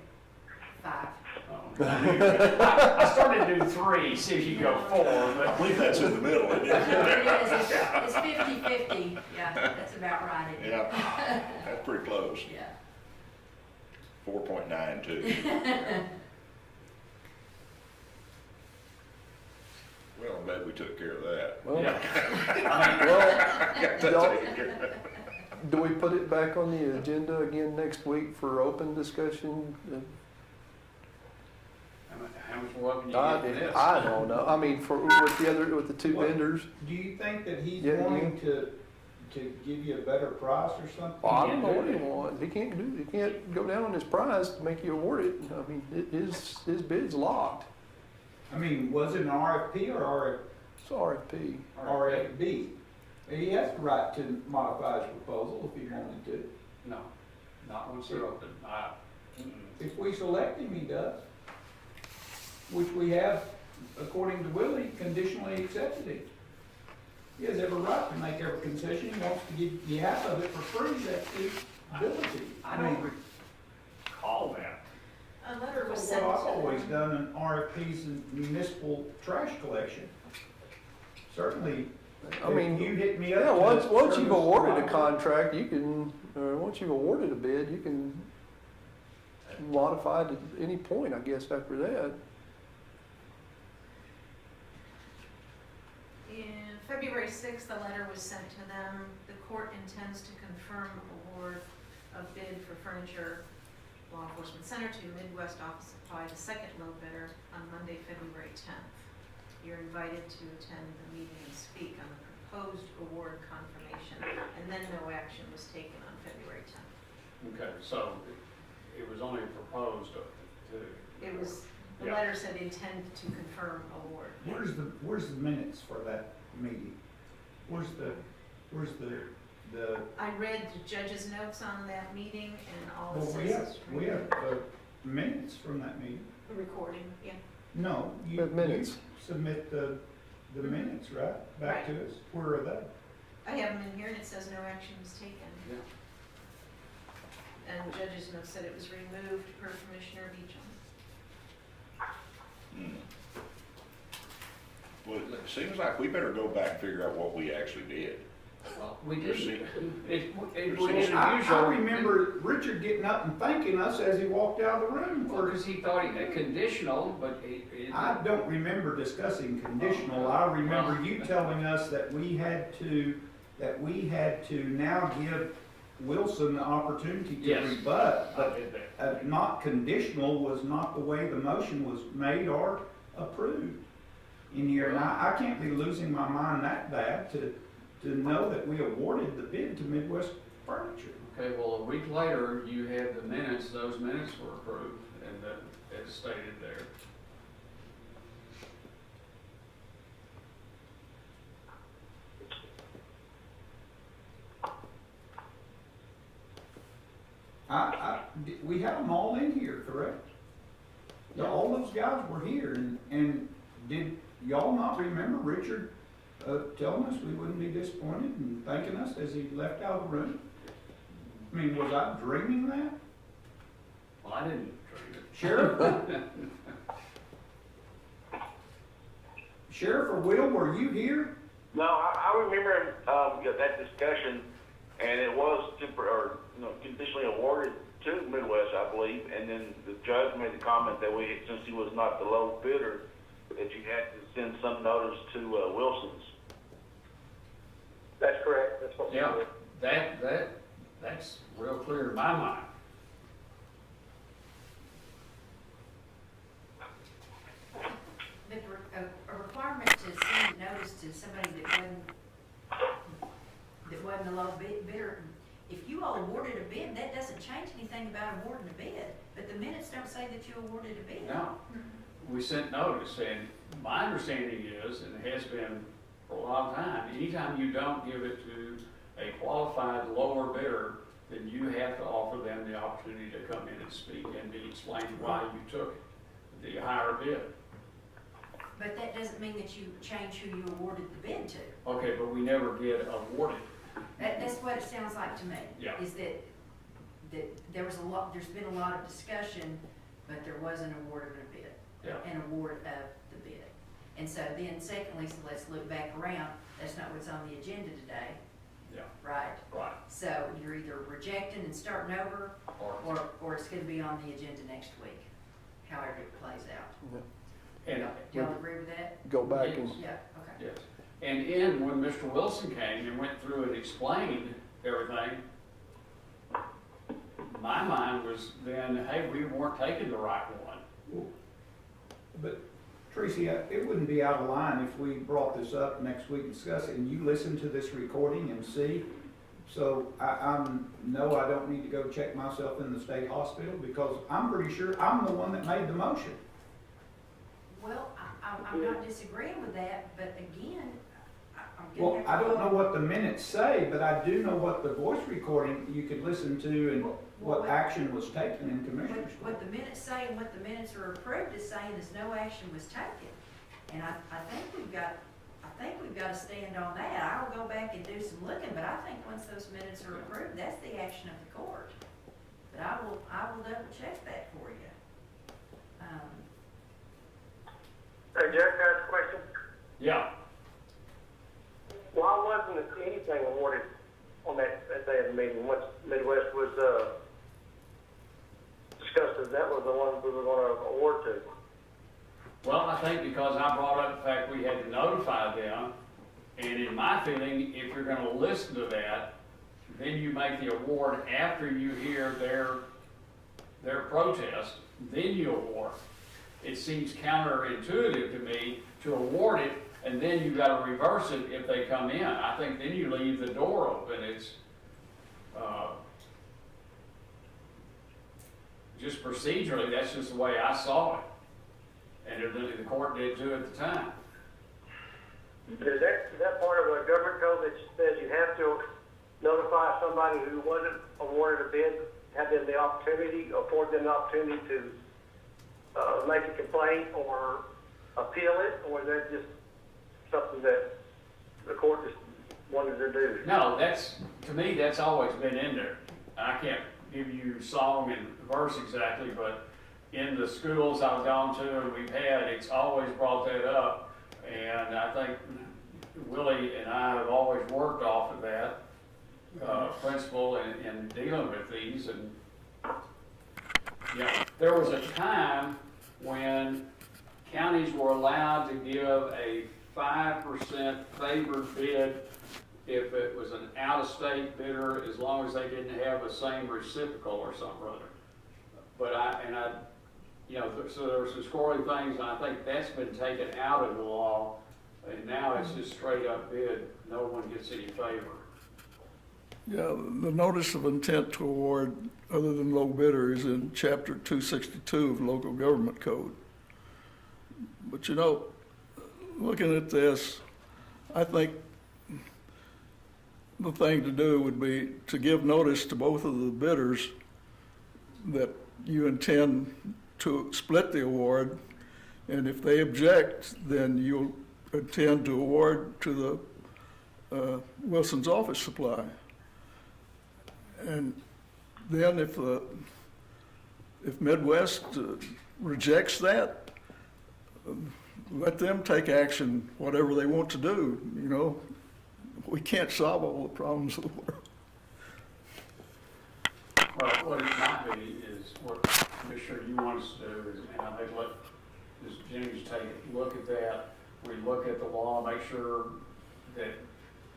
5. I started to do 3, see if you go 4, I but believe that's in the middle, isn't it? It's 50-50. Yeah, that's about right. Isn't it? Yeah, that's pretty close. Yeah. 4.92. Well, I'm glad we took care of that. Well, yeah. Got that Y'all- taken care of. do we put it back on the agenda again next week for open discussion? How much more can you get for this? I don't know. I mean, with the two What? vendors. Do you think that he's Yeah, wanting to give you a better price or something? Well, I don't know what he wants. He can't go down on his price to make you award it. I mean, his bid's locked. I mean, was it an RFP or It's RFP. RFB? He has the right to modify his proposal if he wanted to. No, not once they're open. If we select him, he does. Which we have, according to Willie, conditionally accepted him. He has every right to make every concession. He wants to give you half of it for free. That's his ability. I don't recall that. A letter was Well, sent. I've always done an RFPs in municipal trash collection. Certainly, I mean, if you hit me up. Yeah, to once you've service awarded a my- contract, once you've awarded a bid, you can modified at any point, I guess, after that. In February 6th, a letter was sent to them. The court intends to confirm award of bid for furniture law enforcement center to Midwest Office Supply, the second low bidder, on Monday, February 10th. You're invited to attend the meeting and speak on the proposed award confirmation, and then no action was taken on February 10th. Okay, so it was only proposed to, It was, the Yeah. letter said intend to confirm award. Where's the minutes for that meeting? Where's the, I read the judge's notes on that meeting, and all it well, says is. we have minutes from that meeting. The recording, yeah. No, The you minutes. submit the minutes, right, back to us. Where are they? I have them in here, and it says no action was taken. yeah. And the judge's note said it was removed per Commissioner Beecham. Well, it seems like we better go back and figure out what we actually did. Well, we There's didn't, se- it there's was se- I unusual. remember Richard getting up and thanking us as he walked out of the room Well, for. because he thought he had conditional, but it. I don't remember discussing conditional. I remember you telling us that we had to now give Wilson the opportunity to Yes. rebut. I But did that. not conditional was not the way the motion was made or approved in here. And I can't be losing my mind that bad to know that we awarded the bid to Midwest Furniture. Okay, well, a week later, you had the minutes, those minutes were approved, and that, it's stated there. We have them all in here, correct? All those guys were here, and did y'all not remember Richard telling us we wouldn't be disappointed and thanking us as he left out of the room? I mean, was I dreaming that? Well, I didn't treat it. Sheriff? Sheriff or Will, were you here? No, I remember, that discussion, and it was conditionally awarded to Midwest, I believe, and then the judge made the comment that since he was not the low bidder, that you had to send some notice to, Wilson's. That's correct, that's what we Yeah, did. that's real clear in my mind. But a requirement to send notice to somebody that wasn't a low bidder, if you all awarded a bid, that doesn't change anything about awarding a bid, but the minutes don't say that you awarded a bid. Now, we sent notice, and my understanding is, and it has been for a long time, anytime you don't give it to a qualified lower bidder, then you have to offer them the opportunity to come in and speak and be explained why you took the higher bid. But that doesn't mean that you change who you awarded the bid to. Okay, but we never get awarded. That's what it sounds like to me. Yeah. Is that there's been a lot of discussion, but there was an award of a bid. Yeah. An award of the bid. And so then secondly, so let's look back around, that's not what's on the agenda today, Yeah, right? right. So you're either rejecting and starting over, or it's gonna be on the agenda next week, however it plays out. And Do y'all agree with that? Go back and, Yeah, okay. yes. And when Mr. Wilson came and went through and explained everything, my mind was then, hey, we weren't taking the right one. But Tracy, it wouldn't be out of line if we brought this up next week and discuss it, and you listen to this recording and see. So I don't need to go check myself in the state hospital, because I'm pretty sure I'm the one that made the motion. Well, I'm not disagreeing with that, but again, I'm Well, gonna have to. I don't know what the minutes say, but I do know what the voice recording you could listen to and what action was taken in Commissioners Court. What the minutes say and what the minutes are approved is saying is no action was taken. And I think we've got to stand on that. I'll go back and do some looking, but I think once those minutes are approved, that's the action of the court. But I will double check that for you. Hey, Jeff, can I ask a question? Yeah. Why wasn't anything awarded on that day of the meeting, once Midwest was, discussed as that was the one we were gonna award to. Well, I think because I brought up the fact we had to notify them, and in my feeling, if you're gonna listen to that, then you make the award after you hear their protest, then you award. It seems counterintuitive to me to award it, and then you gotta reverse it if they come in. I think then you leave the door open. It's, just procedurally, that's just the way I saw it. And the court did too at the time. Is that part of a government code that says you have to notify somebody who wasn't awarded a bid, have them the opportunity, afford them the opportunity to make a complaint or appeal it, or is that just something that the court just wanted to do? No, to me, that's always been in there. I can't give you song and verse exactly, but in the schools I've gone to and we've had, it's always brought that up. And I think Willie and I have always worked off of that principle in dealing with these. And yeah, there was a time when counties were allowed to give a 5% favored bid if it was an out-of-state bidder, as long as they didn't have a same reciprocal or something or other. But so there were some scoring things, and I think that's been taken out of the law, and now it's just straight up bid, no one gets any favor. Yeah, the notice of intent to award other than low bidder is in chapter 262 of local government code. But looking at this, I think the thing to do would be to give notice to both of the bidders that you intend to split the award, and if they object, then you'll intend to award to the Wilson's Office Supply. And then if Midwest rejects that, let them take action, whatever they want to do. We can't solve all the problems of the world. Well, what it might be is what Commissioner you want us to do is, and I think let Ms. Jennings take a look at that. We look at the law, make sure that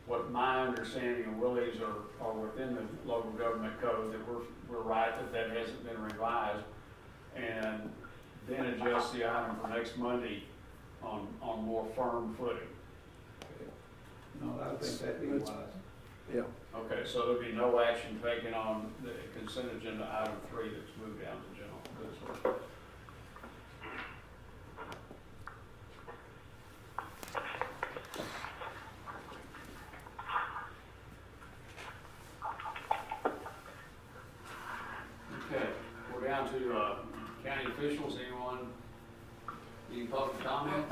what my understanding of Willie's are within the local government code, that we're right, that hasn't been revised, and then adjust the item for next Monday on more firm footing. No, I think that'd be wise. Yeah. Okay, so there'll be no action taken on the consent agenda item 3 that's moved down to general business. Okay, we're down to county officials. Anyone, any public comment?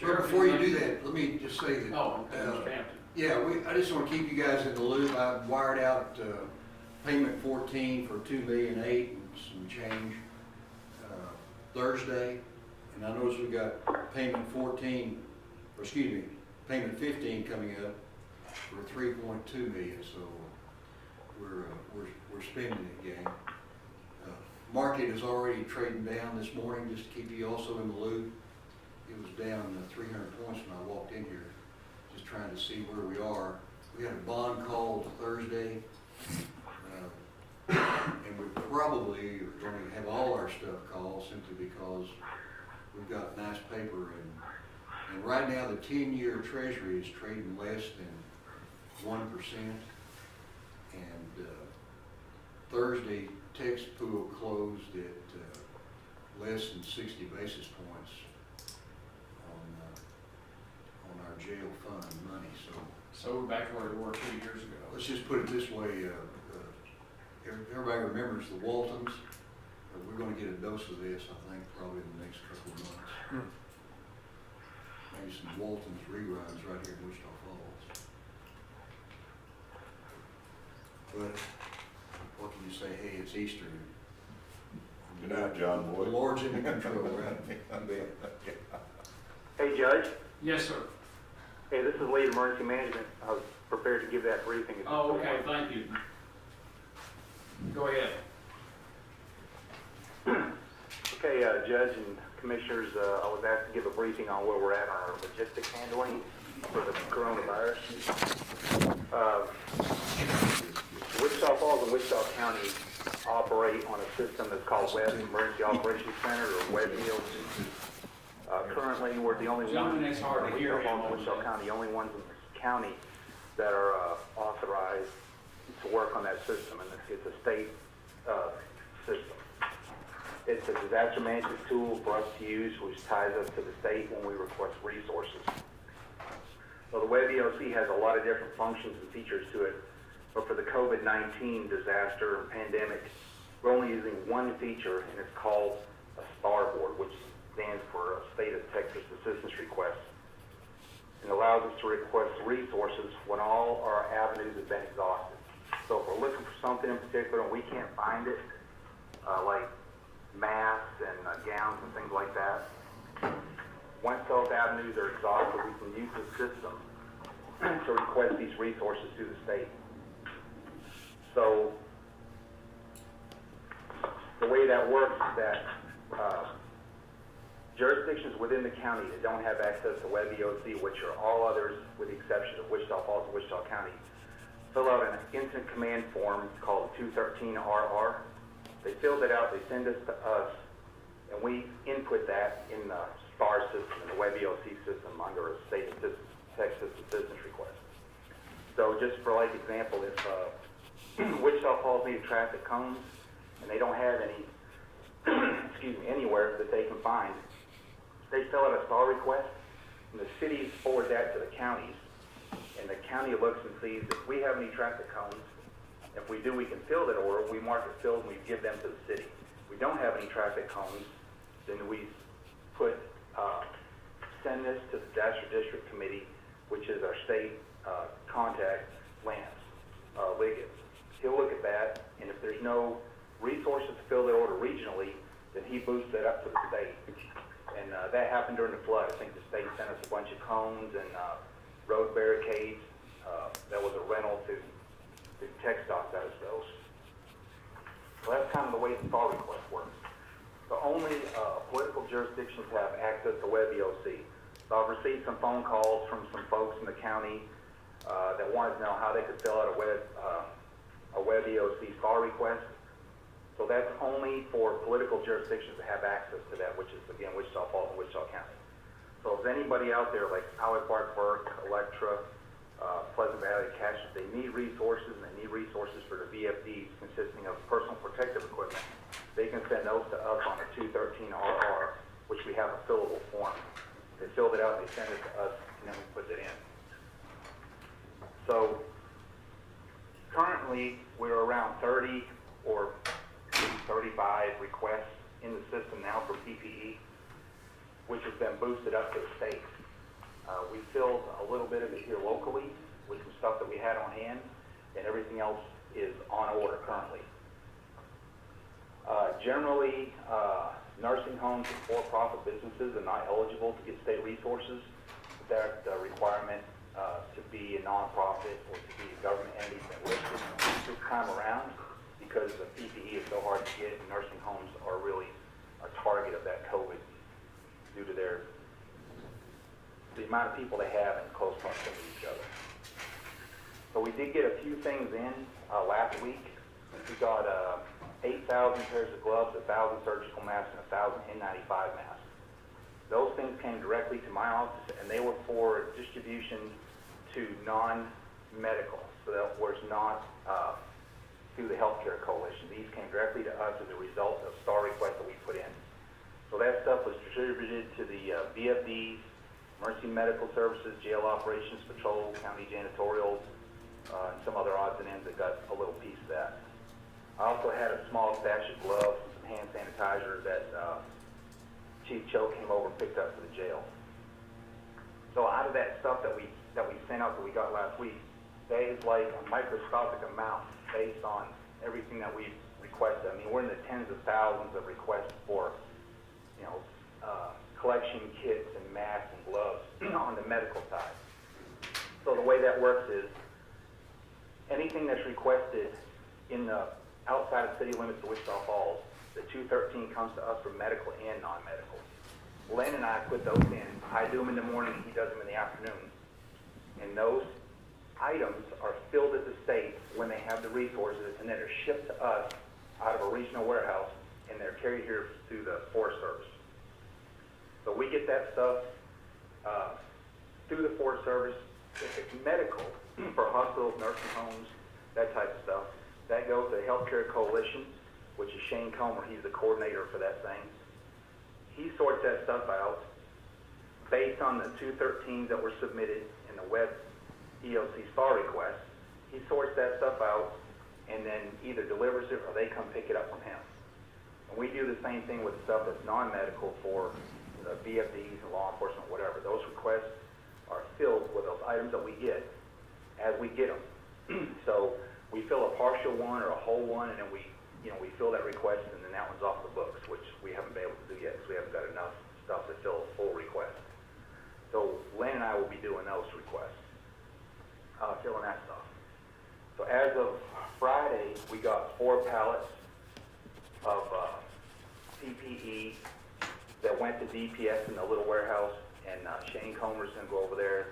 Well, before you do that, let me just say that. Oh, okay, Mr. Hampton. Yeah, I just want to keep you guys in the loop. I wired out payment 14 for $2,008,000 and some change Thursday, and I noticed we got payment 15 coming up for 3.2 million. So we're spending it, gang. Market is already trading down this morning. Just to keep you also in the loop, it was down 300 points when I walked in here. Just trying to see where we are. We had a bond call Thursday, and we probably are going to have all our stuff called simply because we've got nice paper, and right now the 10-year Treasury is trading less than 1%, and Thursday text pool closed at less than 60 basis points on our jail fund money. So we're back to where we were 2 years ago. Let's just put it this way, everybody remembers the Waltons. We're gonna get a dose of this, I think, probably in the next couple of months. Maybe some Waltons reruns right here in Wichita Falls. But what can you say? Hey, it's Easter. Good night, John Boy. The Lord's in control, right? Hey, Judge. Yes, sir. Hey, this is Lead Emergency Management. I was prepared to give that briefing. Oh, okay, thank you. Go ahead. Okay, Judge and Commissioners, I was asked to give a briefing on where we're at on our logistics handling for the coronavirus. Wichita Falls and Wichita County operate on a system that's called Web Emergency Operations Center, or WebEOC. Currently, we're the only Gentlemen, ones, it's hard to hear Wichita Falls and him. Wichita County, the only ones in the county that are authorized to work on that system, and it's a state system. It's a disaster management tool for us to use, which ties us to the state when we request resources. So the WebEOC has a lot of different functions and features to it, but for the COVID-19 disaster pandemic, we're only using one feature, and it's called a STAR board, which stands for State of Texas Assistance Request. It allows us to request resources when all our avenues have been exhausted. So if we're looking for something in particular and we can't find it, like masks and gowns and things like that, once those avenues are exhausted, we can use the system to request these resources to the state. So the way that works is that jurisdictions within the county that don't have access to WebEOC, which are all others with the exception of Wichita Falls and Wichita County, fill out an incident command form called 213RR. They fill that out, they send it to us, and we input that in the STAR system, in the WebEOC system, under a State of Texas Assistance Request. So just for like example, if Wichita Falls needed traffic cones, and they don't have any, anywhere that they can find, they fill out a STAR request, and the cities forward that to the counties, and the county looks and sees if we have any traffic cones. If we do, we can fill that order. We mark it filled, and we give them to the city. If we don't have any traffic cones, then we send this to the Disaster District Committee, which is our state contact, Lance Liggett. He'll look at that, and if there's no resources to fill the order regionally, then he boosts that up to the state. And that happened during the flood. I think the state sent us a bunch of cones and road barricades. That was a rental to TxDOT does those. So that's kind of the way the STAR request works. So only political jurisdictions have access to WebEOC. So I've received some phone calls from some folks in the county that wanted to know how they could fill out a WebEOC STAR request. So that's only for political jurisdictions that have access to that, which is, again, Wichita Falls and Wichita County. So if there's anybody out there like Howard Park, Burke, Electra, Pleasant Valley, Cache, they need resources, and they need resources for the VFDs consisting of personal protective equipment, they can send those to us on a 213RR, which we have a fillable form. They fill it out, they send it to us, and then we put it in. So currently, we're around 30 or 35 requests in the system now for PPE, which has been boosted up to the state. We filled a little bit of it here locally with some stuff that we had on hand, and everything else is on order currently. Generally, nursing homes and for-profit businesses are not eligible to get state resources. That requirement to be a nonprofit or to be a government entity that listed this time around, because the PPE is so hard to get, and nursing homes are really a target of that COVID due to the amount of people they have in close proximity to each other. So we did get a few things in last week. We got 8,000 pairs of gloves, 1,000 surgical masks, and 1,000 N95 masks. Those things came directly to my office, and they were for distribution to non-medical. So that was not through the Healthcare Coalition. These came directly to us as a result of STAR requests that we put in. So that stuff was distributed to the VFDs, Mercy Medical Services, Jail Operations Patrol, County Janitorial, and some other odds and ends that got a little piece of that. I also had a small stash of gloves and some hand sanitizer that Chief Cho came over and picked up for the jail. So out of that stuff that we sent out that we got last week, that is like a microscopic amount based on everything that we've requested. I mean, we're in the tens of thousands of requests for, collection kits and masks and gloves on the medical side. So the way that works is anything that's requested in the outside of city limits of Wichita Falls The 213 comes to us for medical and non-medical. Len and I put those in. I do them in the morning, he does them in the afternoon. And those items are filled at the state when they have the resources, and then they're shipped to us out of a regional warehouse, and they're carried here through the Forest Service. So we get that stuff through the Forest Service. If it's medical for hospitals, nursing homes, that type of stuff, that goes to the Healthcare Coalition, which is Shane Comer. He's the coordinator for that thing. He sorts that stuff out based on the 213s that were submitted in the web EOC STAR request. He sorts that stuff out and then either delivers it or they come pick it up from him. And we do the same thing with stuff that's non-medical for the VFDs and law enforcement, whatever. Those requests are filled with those items that we get as we get them. So we fill a partial one or a whole one, and then we fill that request, and then that one's off the books, which we haven't been able to do yet because we haven't got enough stuff to fill a full request. So Len and I will be doing those requests, filling that stuff. So as of Friday, we got 4 pallets of PPE that went to DPS in the little warehouse, and Shane Comer's gonna go over there,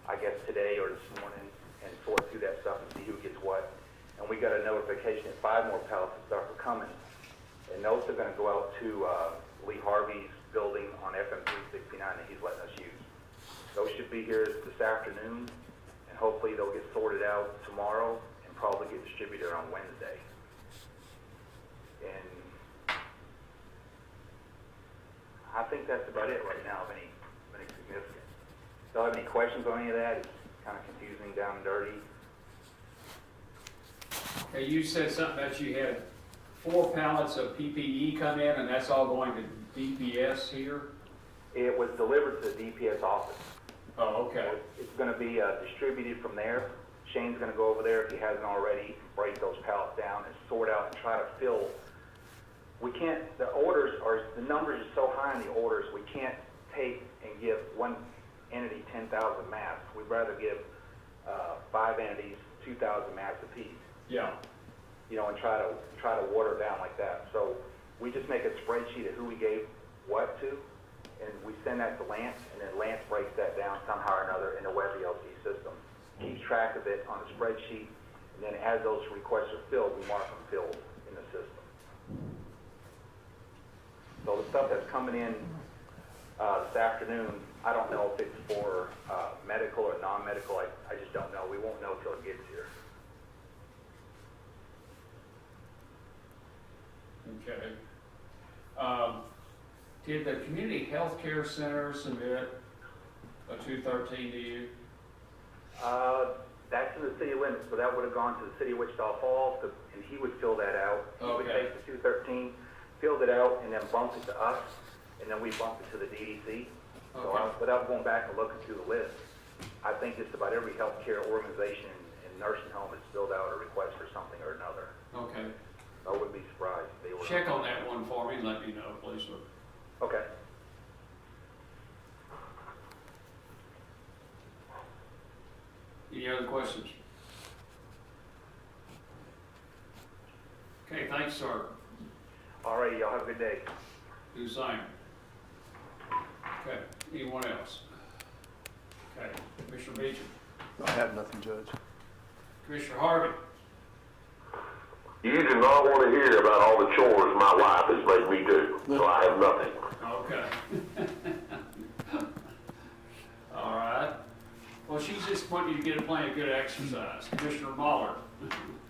I guess today or this morning, and sort through that stuff and see who gets what. And we got a notification that 5 more pallets of stuff are coming, and those are gonna go out to Lee Harvey's building on FM 369 that he's letting us use. Those should be here this afternoon, and hopefully they'll get sorted out tomorrow and probably get distributed on Wednesday. And I think that's about it right now of any significance. Don't have any questions on any of that? It's kind of confusing, down and dirty. Okay, you said something that you had 4 pallets of PPE come in, and that's all going to DPS here? It was delivered to the DPS office. Oh, okay. It's going to be distributed from there. Shane's going to go over there, if he hasn't already, break those pallets down and sort out and try to fill. We can't, the numbers are so high in the orders, we can't take and give one entity 10,000 masks. We'd rather give 5 entities 2,000 masks apiece. Yeah. And try to water it down like that. So we just make a spreadsheet of who we gave what to, and we send that to Lance, and then Lance breaks that down somehow or another in the web ELC system. Keeps track of it on a spreadsheet, and then as those requests are filled, we mark them filled in the system. So the stuff that's coming in this afternoon, I don't know if it's for medical or non-medical. I just don't know. We won't know till it gets here. Okay. Did the community health care center submit a 213 to you? That's in the city limits, so that would have gone to the city of Wichita Falls, and he would fill that out. He would take the 213, filled it out, and then bumped it to us, and then we bumped it to the DDC. So without going back and looking through the list, I think just about every healthcare organization and nursing home has filled out a request for something or another. Okay. I wouldn't be surprised if they were. Check on that one for me and let me know, please, sir. Okay. Any other questions? Okay, thanks, sir. All right, y'all have a good day. Do the same. Okay, anyone else? Okay, Commissioner Beecham. I have nothing, Judge. Commissioner Harvey. You do not want to hear about all the chores my wife has made me do, so I have nothing. Okay. All right. Well, she's just wanting you to get plenty of good exercise. Commissioner Mahler.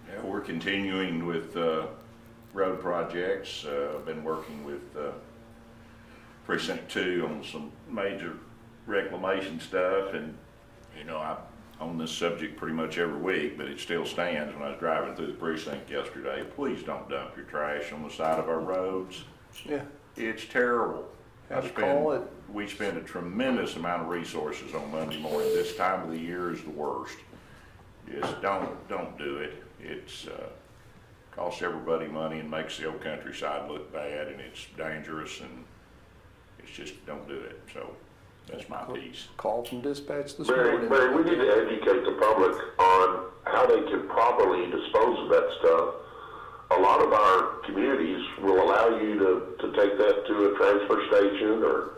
Yeah, we're continuing with road projects. I've been working with Precinct 2 on some major reclamation stuff, and I'm on this subject pretty much every week, but it still stands. When I was driving through the precinct yesterday, please don't dump your trash on the side of our roads. Yeah. It's terrible. We spend a tremendous amount of resources on Monday morning. This time of the year is the worst. Just don't do it. It's costs everybody money and makes the old countryside look bad, and it's dangerous, and it's just, don't do it. So that's my piece. Call from dispatch this morning. Barry, we need to educate the public on how they can properly dispose of that stuff. a lot of our communities will allow you to take that to a transfer station, or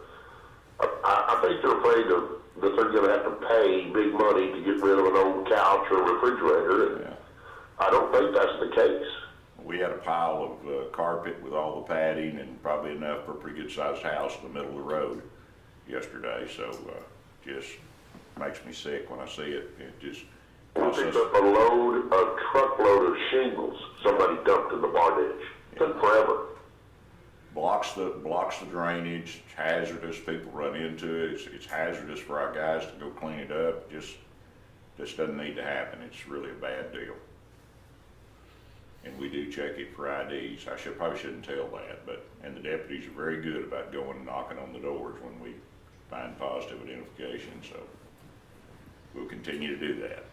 I think they're afraid that they're going to have to pay big money to get rid of an old couch or refrigerator. And I don't think that's the case. We had a pile of carpet with all the padding and probably enough for a pretty good sized house in the middle of the road yesterday, so just makes me sick when I see it. It just We costs picked us. up a truckload of shingles somebody dumped in the bar ditch. Took forever. Blocks the drainage, it's hazardous, people run into it, it's hazardous for our guys to go clean it up, just doesn't need to happen, it's really a bad deal. And we do check it for IDs, probably shouldn't tell that, and the deputies are very good about going and knocking on the doors when we find positive identification, so we'll continue to do that.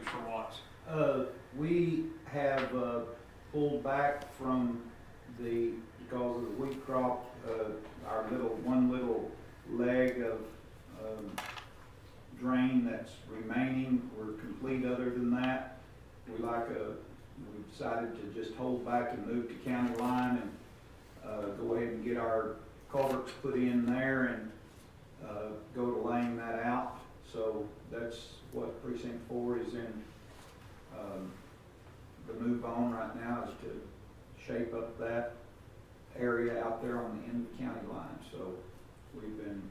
Mr. Watts? We have pulled back from because of the wheat crop, our one little leg of drain that's remaining. We're complete other than that. We decided to just hold back and move to county line and go ahead and get our culverts put in there and go to laying that out. So that's what Precinct 4 is in. The move on right now is to shape up that area out there on the end of the county line. So we've been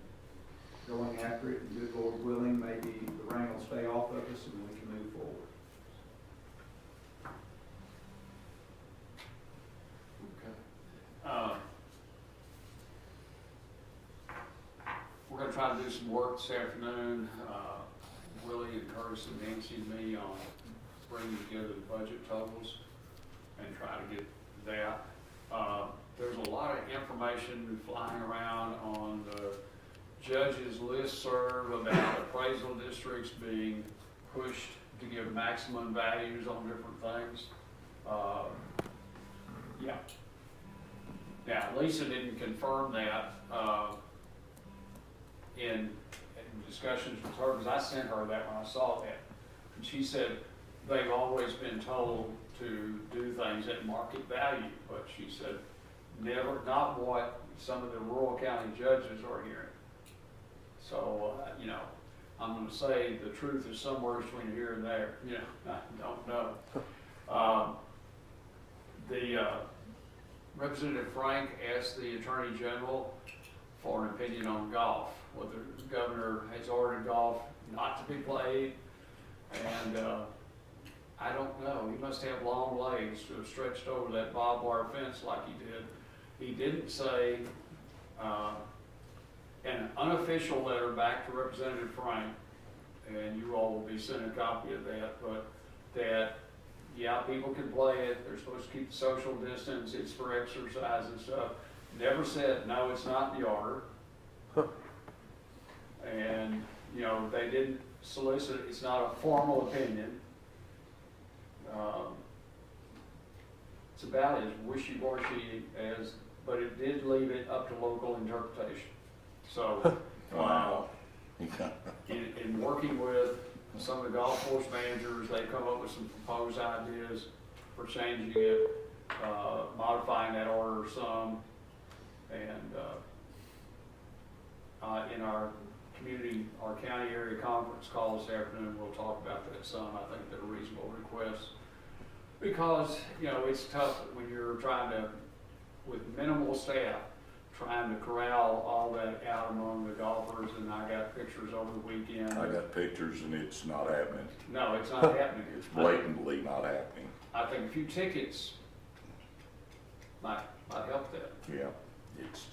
going after it, and good Lord willing, maybe the rain will stay off of us and we can move forward. Okay. We're gonna try to do some work this afternoon. Willie and Curtis and Nancy and me on bringing together the budget totals and try to get that. There's a lot of information flying around on the judge's listserv about appraisal districts being pushed to give maximum values on different things. Yeah. Now, Lisa didn't confirm that in discussions with her, because I sent her that when I saw that. And she said they've always been told to do things at market value, but she said not what some of the rural county judges are hearing. So, I'm going to say the truth is somewhere between here and there. I don't know. Representative Frank asked the Attorney General for an opinion on golf, whether the governor has ordered golf not to be played, and I don't know. He must have long legs to have stretched over that barbed wire fence like he did. He didn't say, an unofficial letter back to Representative Frank, and you all will be sent a copy of that, but that, yeah, people can play it, they're supposed to keep the social distance, it's for exercise and stuff. Never said, no, it's not the order. And, they didn't solicit, it's not a formal opinion. It's about as wishy-washy but it did leave it up to local interpretation. So, Wow. in working with some of the golf course managers, they've come up with some proposed ideas for changing it, modifying that order some, and in our county area conference call this afternoon, we'll talk about that some. I think they're reasonable requests. Because, it's tough when you're trying to, with minimal staff, trying to corral all that out among the golfers, and I got pictures over the weekend. I got pictures and it's not happening. No, it's not happening. It's blatantly not happening. I think a few tickets might help that. Yeah, it's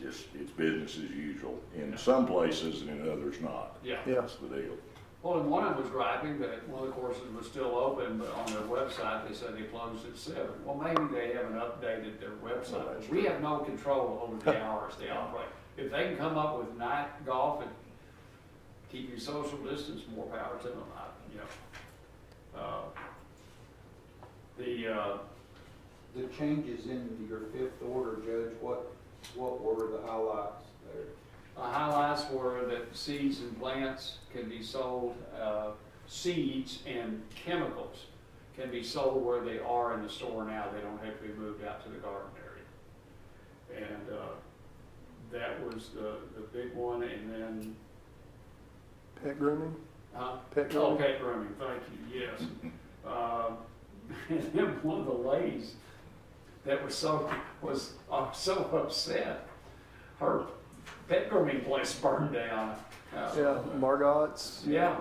business as usual in some places and in others not. Yeah. That's the deal. Well, and one of them was griping that one of the courses was still open, but on their website, they said they closed at 7. Well, maybe they haven't updated their website. Well, that's We true. have no control over the hours they operate. If they can come up with night golf and keeping social distance, more power to them. The changes in your fifth order, Judge, what were the highlights there? highlights were that seeds and plants can be sold, seeds and chemicals can be sold where they are in the store now. They don't have to be moved out to the garden area. And that was the big one. And then Pet grooming? Pet oh, grooming? pet grooming, thank you, yes. And then one of the ladies that was so upset, her pet grooming place burned down. Yeah, Margot's. Yeah,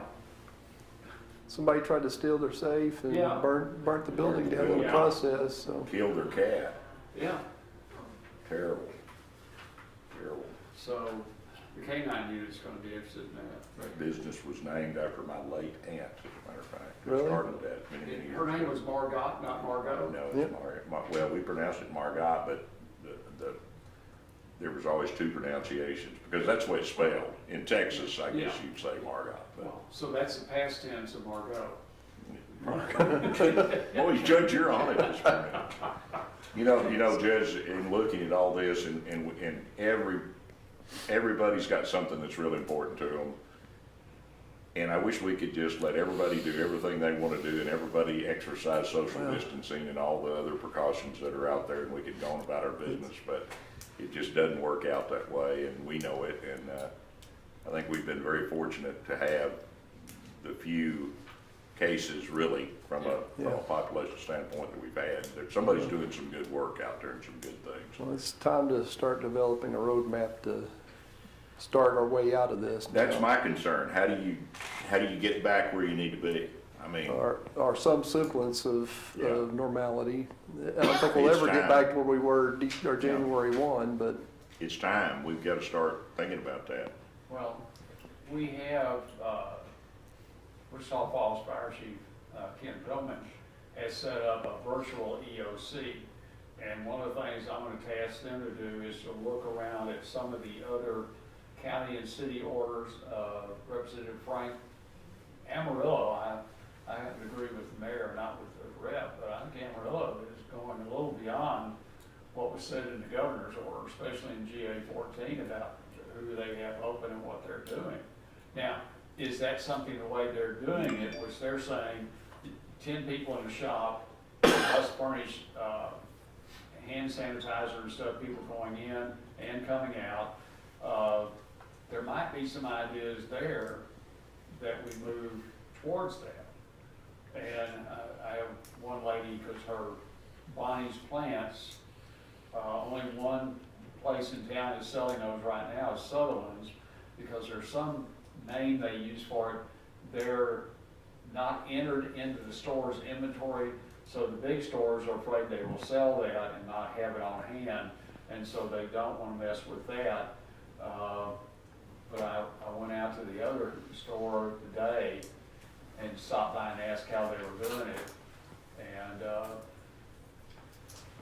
Somebody tried to steal their safe and Yeah. burnt the building down in the Yeah. process, so. Killed their cat. yeah. Terrible. Terrible. So the K-9 unit's gonna be interested in that. That business was named after my late aunt, as a matter of fact. It Really? started that many years ago. Her name was Margot, not Margot. No, Yep. it's well, we pronounced it Margot, but there was always two pronunciations, because that's the way it's spelled. In Texas, I guess Yeah. you'd say Margot, but. Well, so that's the past tense of Margot. Boy, Judge, you're on it this morning. You know, Judge, in looking at all this, and everybody's got something that's really important to them. And I wish we could just let everybody do everything they want to do, and everybody exercise social distancing and all the other precautions that are out there, and we could go on about our business, but it just doesn't work out that way, and we know it. And I think we've been very fortunate to have the few cases, really, from a population standpoint that we've had. Somebody's doing some good work out there and some good things. Well, it's time to start developing a roadmap to start our way out of this. That's now. my concern. How do you get back where you need to be? I mean, Or some semblance of normality. I don't think we'll It's ever get time. back to where we were January 1, but it's time. We've got to start thinking about that. Well, we have, Wichita Falls Fire Chief Ken Pillman has set up a virtual EOC. And one of the things I'm going to task them to do is to look around at some of the other county and city orders. Representative Frank Amarillo, I have to agree with the mayor, not with the rep, but I think Amarillo is going a little beyond what was said in the governor's order, especially in GA 14 about who they have open and what they're doing. Now, is that something the way they're doing it, which they're saying 10 people in the shop, us furnish hand sanitizer and stuff, people going in and coming out. There might be some ideas there that we move towards that. And I have one lady, because her Bonnie's plants, only one place in town is selling those right now, is Sutherland's, because there's some name they use for it. They're not entered into the store's inventory, so the big stores are afraid they will sell that and not have it on hand, and so they don't want to mess with that. But I went out to the other store today and stopped by and asked how they were doing it, and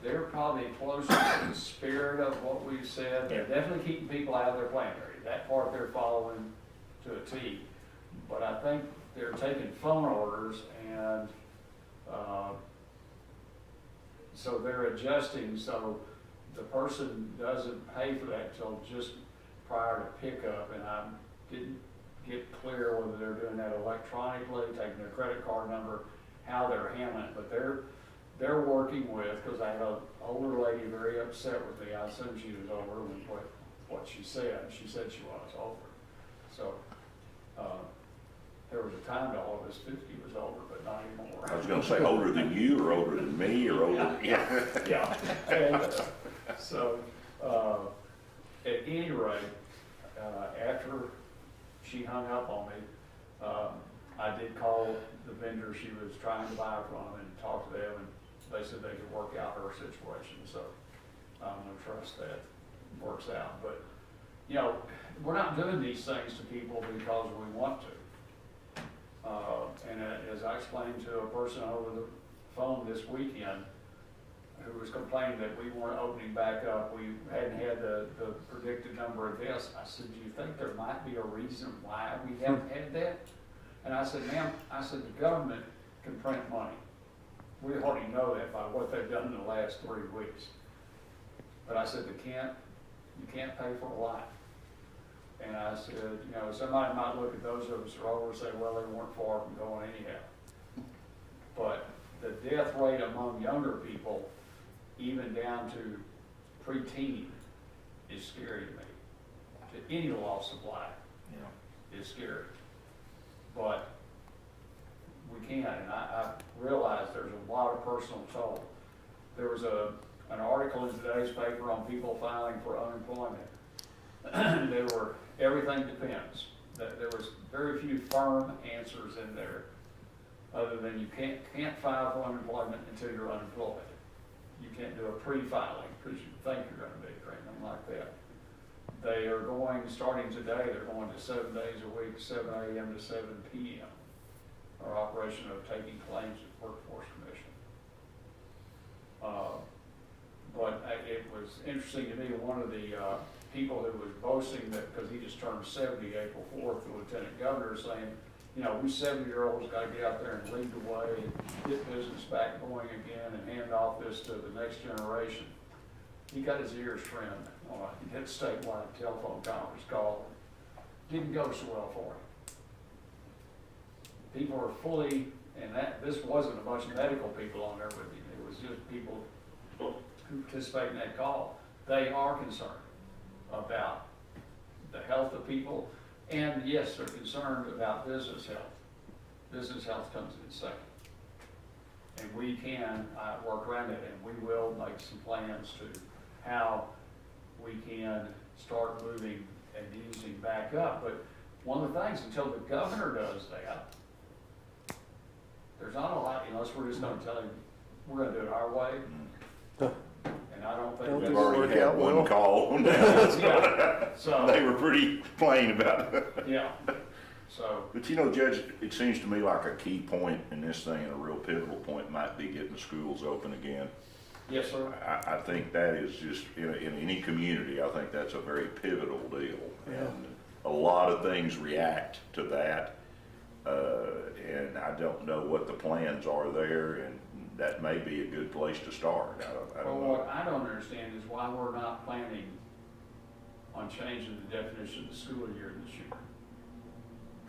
they're probably closer to the spirit of what we've said. They're definitely keeping people out of their plant area. That part they're following to a T. But I think they're taking phone orders, and so they're adjusting, so the person doesn't pay for that until just prior to pickup, and I didn't get clear whether they're doing that electronically, taking their credit card number, how they're handling it, but they're working with, because I had an older lady very upset with me. I assumed she was over with what she said. She said she was over. So there was a time to all of us 50 was older, but not anymore. I was going to say older than you, or older than me, or older. Yeah. And so at any rate, after she hung up on me, I did call the vendor she was trying to buy from and talk to them, and they said they could work out her situation. So I'm going to trust that works out. But, you know, we're not doing these things to people because we want to. And as I explained to a person over the phone this weekend who was complaining that we weren't opening back up, we hadn't had the predicted number of deaths, I said, do you think there might be a reason why we haven't had that? And I said, ma'am, I said, the government can print money. We already know that by what they've done in the last 3 weeks. But I said, you can't pay for a life. And I said, you know, somebody might look at those of us who are older and say, well, they weren't far from going anyhow. But the death rate among younger people, even down to preteen, is scary to me. To any loss of life is scary. But we can, and I realize there's a lot of personal toll. There was an article in today's paper on people filing for unemployment. There were, everything depends. There was very few firm answers in there, other than you can't file for unemployment until you're unemployed. You can't do a pre-filing because you think you're going to be, or anything like that. They are going, starting today, they're going to 7 days a week, 7 a.m. to 7 p.m. Our operation of taking claims at Workforce Commission. But it was interesting to me, one of the people who was boasting that, because he just turned 70 April 4th, the lieutenant governor, saying, you know, we 70-year-olds got to get out there and lead the way and get business back going again and hand off this to the next generation. He got his ears trimmed. He had a statewide telephone conference call. Didn't go so well for him. People are fully, and this wasn't a bunch of medical people on there with him. It was just people who participate in that call. They are concerned about the health of people, and yes, they're concerned about business health. Business health comes in second. And we can work around it, and we will make some plans to how we can start moving and easing back up. But one of the things, until the governor does that, there's not a lot, unless we're just gonna tell him, we're gonna do it our way. And I don't think We've that's. already had one call on that. Yeah, so. They were pretty plain about it. Yeah, so. But you know, Judge, it seems to me like a key point in this thing, and a real pivotal point, might be getting the schools open again. Yes, sir. I think that is just, in any community, I think that's a very pivotal deal. And a lot of things react to that. And I don't know what the plans are there, and that may be a good place to start. I don't know. What I don't understand is why we're not planning on changing the definition of the school year this year.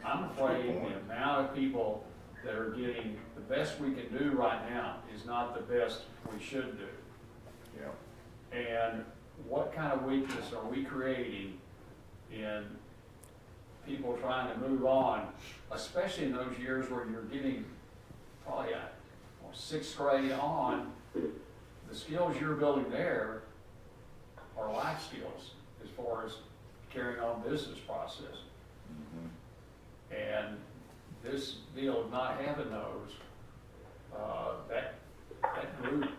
I'm afraid the amount of people that are getting, the best we can do right now is not the best we should do. Yeah. And what kind of weakness are we creating in people trying to move on, especially in those years where you're getting probably a 6th grade on, the skills you're building there are life skills as far as carrying on business process. Mm-hmm. And this deal of not having those, that group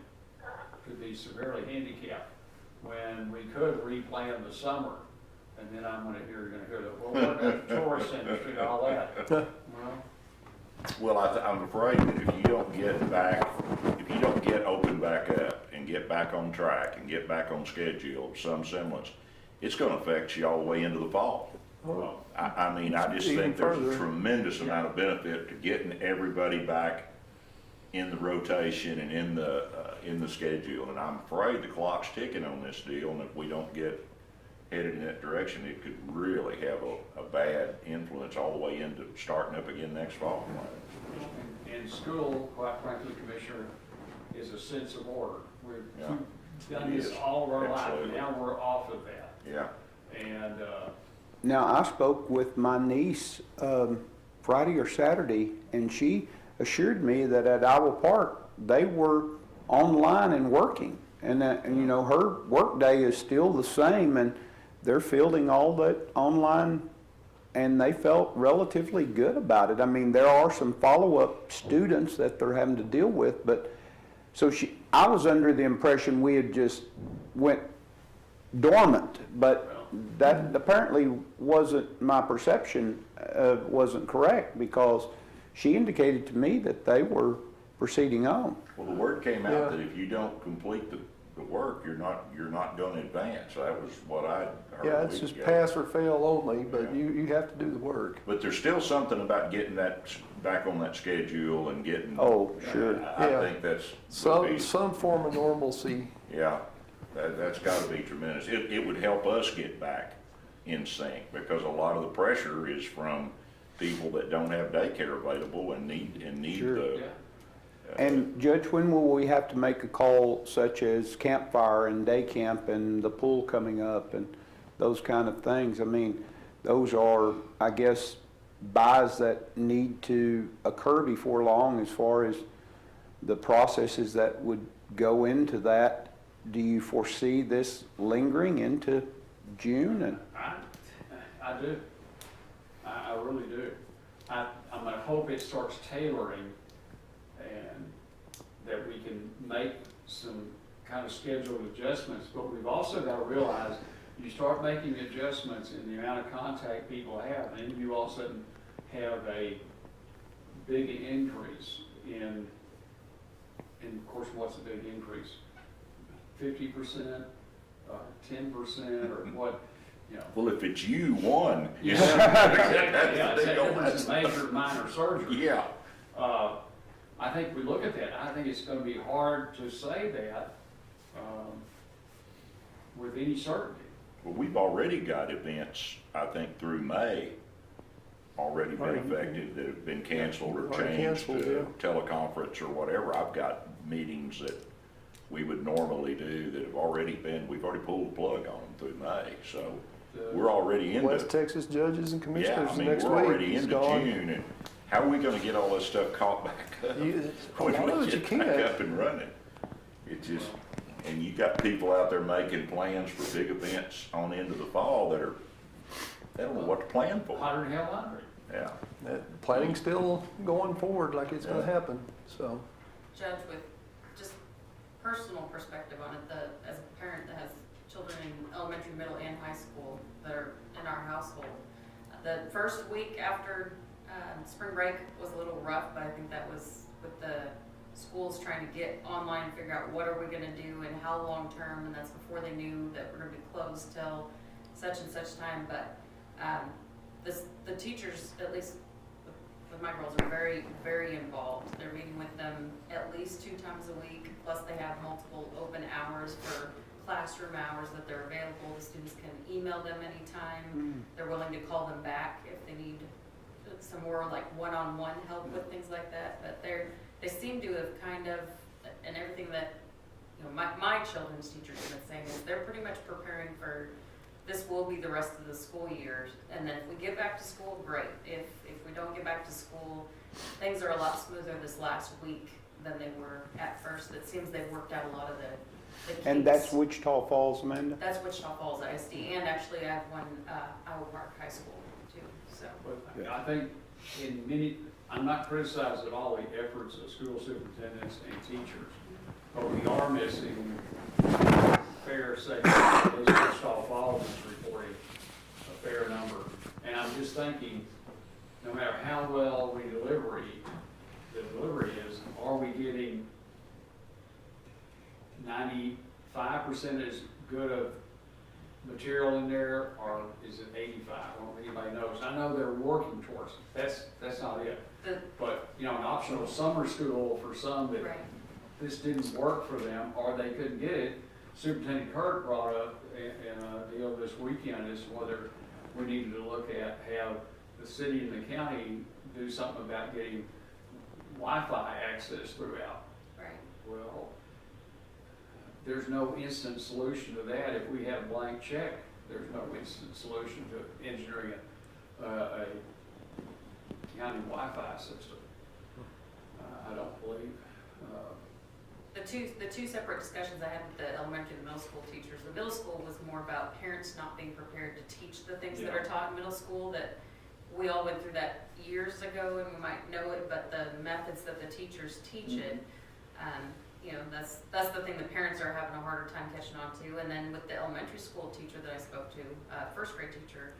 could be severely handicapped when we could replan the summer. And then you're gonna hear that, well, what about the tourist industry and all that? Well, I'm afraid that if you don't get open back up and get back on track and get back on schedule, some semblance, it's gonna affect you all the way into the fall. I mean, I just Even think there's further. a tremendous amount of benefit to getting everybody back in the rotation and in the schedule. And I'm afraid the clock's ticking on this deal, and if we don't get headed in that direction, it could really have a bad influence all the way into starting up again next fall. And school, quite frankly, Commissioner, is a sense of order. Yeah. We've done It this is. all of our life, Absolutely. now we're off of that. Yeah. And, Now, I spoke with my niece Friday or Saturday, and she assured me that at Iowa Park, they were online and working. And that, you know, her work day is still the same, and they're fielding all that online, and they felt relatively good about it. I mean, there are some follow-up students that they're having to deal with, but so I was under the impression we had just went dormant, but that apparently wasn't, my perception wasn't correct, because she indicated to me that they were proceeding on. Well, the word came out that if you don't complete the work, you're not going to advance. That was what I heard. Yeah, it's just pass or fail only, but you have to do the work. But there's still something about getting that back on that schedule and getting. Oh, sure. I think that's. Some form of normalcy. Yeah, that's got to be tremendous. It would help us get back in sync, because a lot of the pressure is from people that don't have daycare available and need Sure. the. Yeah. And Judge, when will we have to make a call such as campfire and day camp and the pool coming up and those kind of things? I mean, those are, I guess, buys that need to occur before long as far as the processes that would go into that. Do you foresee this lingering into June? And I do. I really do. I'm gonna hope it starts tailoring and that we can make some kind of scheduled adjustments, but we've also got to realize you start making adjustments in the amount of contact people have, and you all of a sudden have a big increase in of course, what's a big increase? 50%, 10%, or what, you know? Well, if it's you, one. Yeah, exactly. Yeah, it's a difference in major and minor surgery. Yeah. I think we look at that, I think it's gonna be hard to say that, with any certainty. Well, we've already got events, I think, through May, already been affected, that have been canceled or Already changed canceled, to yeah. teleconference or whatever. I've got meetings that we would normally do that have already been, we've already pulled the plug on them through May, so we're already into. West Texas judges and Yeah, commissioners I mean, next week. we're already It's into gone. June, and how are we gonna get all this stuff caught back up? A When lot we of it you get back can't. up and running? It just, and you got people out there making plans for big events on into the fall that are, they don't know what to plan for. Hotter than hell under it. Yeah. That planning's still going forward like it's gonna Yeah. happen, so. Judge, with just personal perspective on it, as a parent that has children in elementary, middle, and high school that are in our household, the first week after spring break was a little rough, but I think that was with the schools trying to get online and figure out what are we gonna do and how long-term, and that's before they knew that we're gonna be closed till such and such time, but the teachers, at least with my girls, are very, very involved. They're meeting with them at least 2 times a week, plus they have multiple open hours for classroom hours that they're available. The students can email them anytime. They're willing to call them back if they need some more like one-on-one help with things like that. But they seem to have kind of, and everything that, you know, my children's teachers have been saying is they're pretty much preparing for this will be the rest of the school year. And then if we get back to school, great. If we don't get back to school, things are a lot smoother this last week than they were at first. It seems they've worked out a lot of the kinks. And that's Wichita Falls, Amanda? That's Wichita Falls ISD, and actually I have one, Iowa Park High School too, so. But I think in many, I'm not criticizing all the efforts of school superintendents and teachers, but we are missing fair segment. At least Wichita Falls is reporting a fair number. And I'm just thinking, no matter how well the delivery is, are we getting 95% as good of material in there, or is it 85? I don't know if anybody knows. I know they're working towards it. That's not it. But, you know, an optional summer school for some that Right. this didn't work for them, or they couldn't get it. Superintendent Kirk brought up in a deal this weekend is whether we needed to look at have the city and the county do something about getting Wi-Fi access throughout. Right. Well, there's no instant solution to that. If we have a blank check, there's no instant solution to engineering a county Wi-Fi system. I don't believe. The two separate discussions I had with the elementary and middle school teachers, the middle school was more about parents not being prepared to teach the things that are taught in middle school, that we all went through that years ago and we might know it, but the methods that the teachers teach it, you know, that's the thing the parents are having a harder time catching on to. And then with the elementary school teacher that I spoke to, first grade teacher,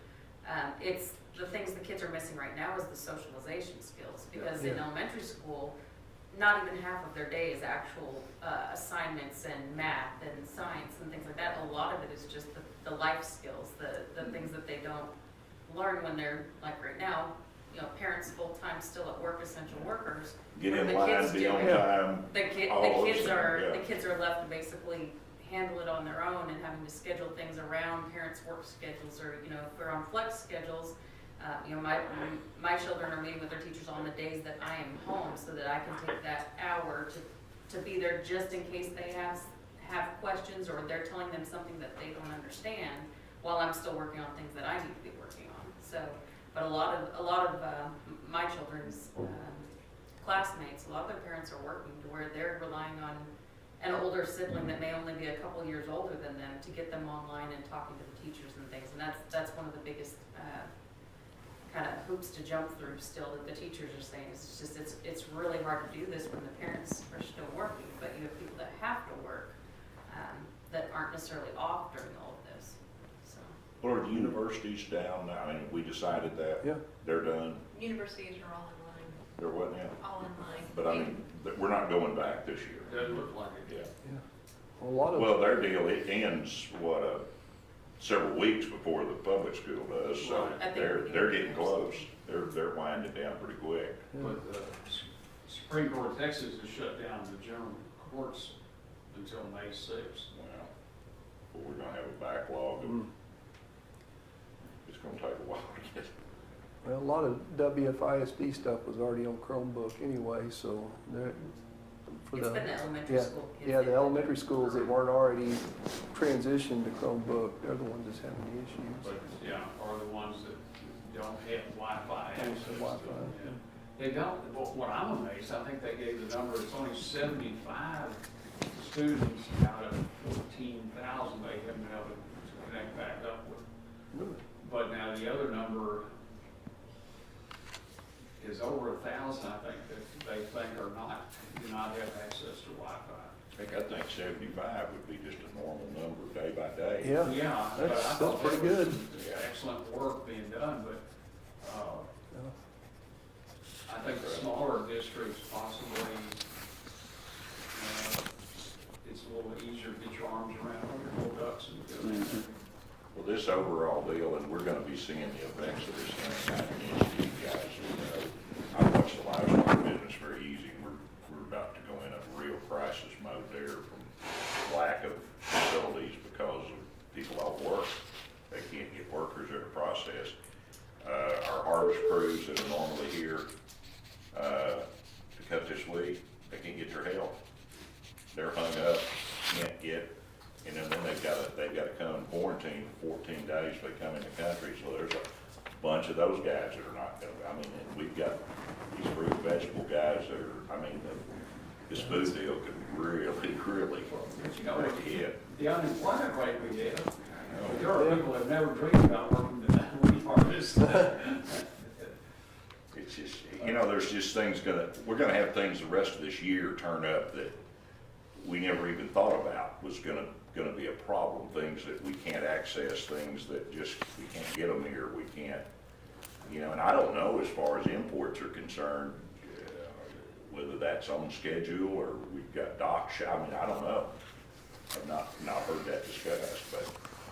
it's the things the kids are missing right now is the socialization skills, because in elementary school, not even half of their day is actual assignments and math and science and things like that. A lot of it is just the life skills, the things that they don't learn when they're, like right now, you know, parents full-time still at work, essential workers. Get What are in the line, kids be on doing? time. The all those kids things, are yeah. the kids are left basically handle it on their own and having to schedule things around parents' work schedules, or, you know, if we're on flex schedules, you know, my children are meeting with their teachers on the days that I am home, so that I can take that hour to be there just in case they have questions, or they're telling them something that they don't understand, while I'm still working on things that I need to be working on. So, but a lot of my children's classmates, a lot of their parents are working to where they're relying on an older sibling that may only be a couple years older than them to get them online and talking to the teachers and things. And that's one of the biggest kind of hoops to jump through still, that the teachers are saying. It's just, it's really hard to do this when the parents are still working, but you have people that have to work that aren't necessarily off during all of this, so. Well, are the universities down now? I mean, we decided that. Yeah. They're done. Universities are all in line, They're what now? all in line. But I mean, we're not going back this year. Doesn't look like it. Yeah. A lot of. Well, their deal, it ends, several weeks before the public school does, so Right. I think they're we can- getting close. They're winding down pretty quick. But the Supreme Court of Texas has shut down the general courts until May 6th. Well, but we're gonna have a backlog of, it's gonna take a while to get. Well, a lot of WFISD stuff was already on Chromebook anyway, so they're, for It's the, been the elementary yeah, school kids. yeah, that- the elementary schools that weren't already transitioned to Chromebook, they're the ones that's having the issues. But, yeah, are the ones that don't have Wi-Fi Don't have access. Wi-Fi, Yeah. They don't, but what I'm amazed, I think they gave the number, it's only 75 students out of 14,000 they haven't been able to connect back up with. Really? But now the other number is over 1,000, I think, that they think do not have access to Wi-Fi. I think 75 would be just a normal number day by day. Yeah, Yeah, but I that's thought pretty there was good. some excellent work being done, but, I think the smaller districts possibly, it's a little easier to get your arms around your little ducks and go. Well, this overall deal, and we're gonna be seeing the effects of this thing happening to you guys. I watched the livestock business very easy. We're about to go in a real crisis mode there from lack of facilities because of people off work. They can't get workers there to process. Our harvest crews that are normally here to cut this week, they can't get their help. They're hung up, can't get, and then they've got to come and quarantine for 14 days if they come in the country. So there's a bunch of those guys that are not going to, I mean, and we've got these fruit and vegetable guys that are, I mean, this food deal could really hit. The unemployment rate we have, there are people that have never dreamed about working the wheat harvest. It's just, there's just we're gonna have things the rest of this year turn up that we never even thought about was gonna be a problem. Things that we can't access, things that just, we can't get them here, we can't, and I don't know as far as imports are concerned, whether that's on schedule or we've got dock shop, I mean, I don't know. I've not heard that discussed, but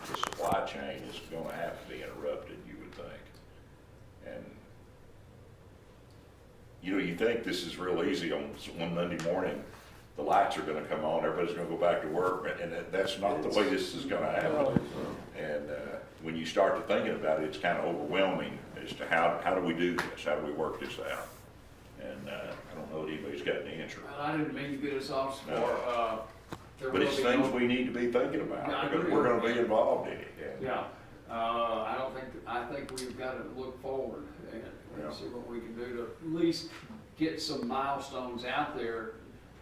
the supply chain is gonna have to be interrupted, you would think. And you think this is real easy on one Monday morning, the lights are gonna come on, everybody's gonna go back to work, and that's not the way this is gonna happen. And when you start to thinking about it, it's kind of overwhelming as to how do we do this, how do we work this out? And I don't know that anybody's got an answer. Well, I didn't mean to get us off score. But it's things we need to be thinking about, Yeah, I because agree. we're gonna be involved in it. Yeah, I think we've got to look forward and Yeah. see what we can do to at least get some milestones out there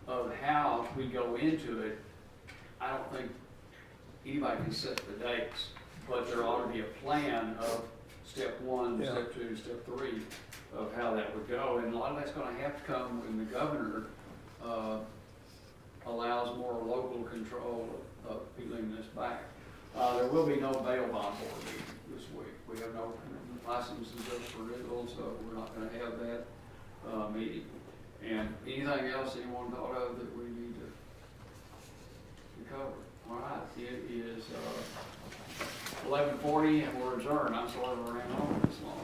of how we go into it. I don't think anybody can set the dates, but there ought to be a plan of step one, Yeah. step two, step three of how that would go. And a lot of that's gonna have to come when the governor, allows more local control of peeling this back. There will be no bail bond board meeting this week. We have no licenses up for renewal, so we're not gonna have that, meeting. And anything else anyone thought of that we need to cover? All right, it is, 11:40 and we're adjourned. I'm sorry we ran on this long.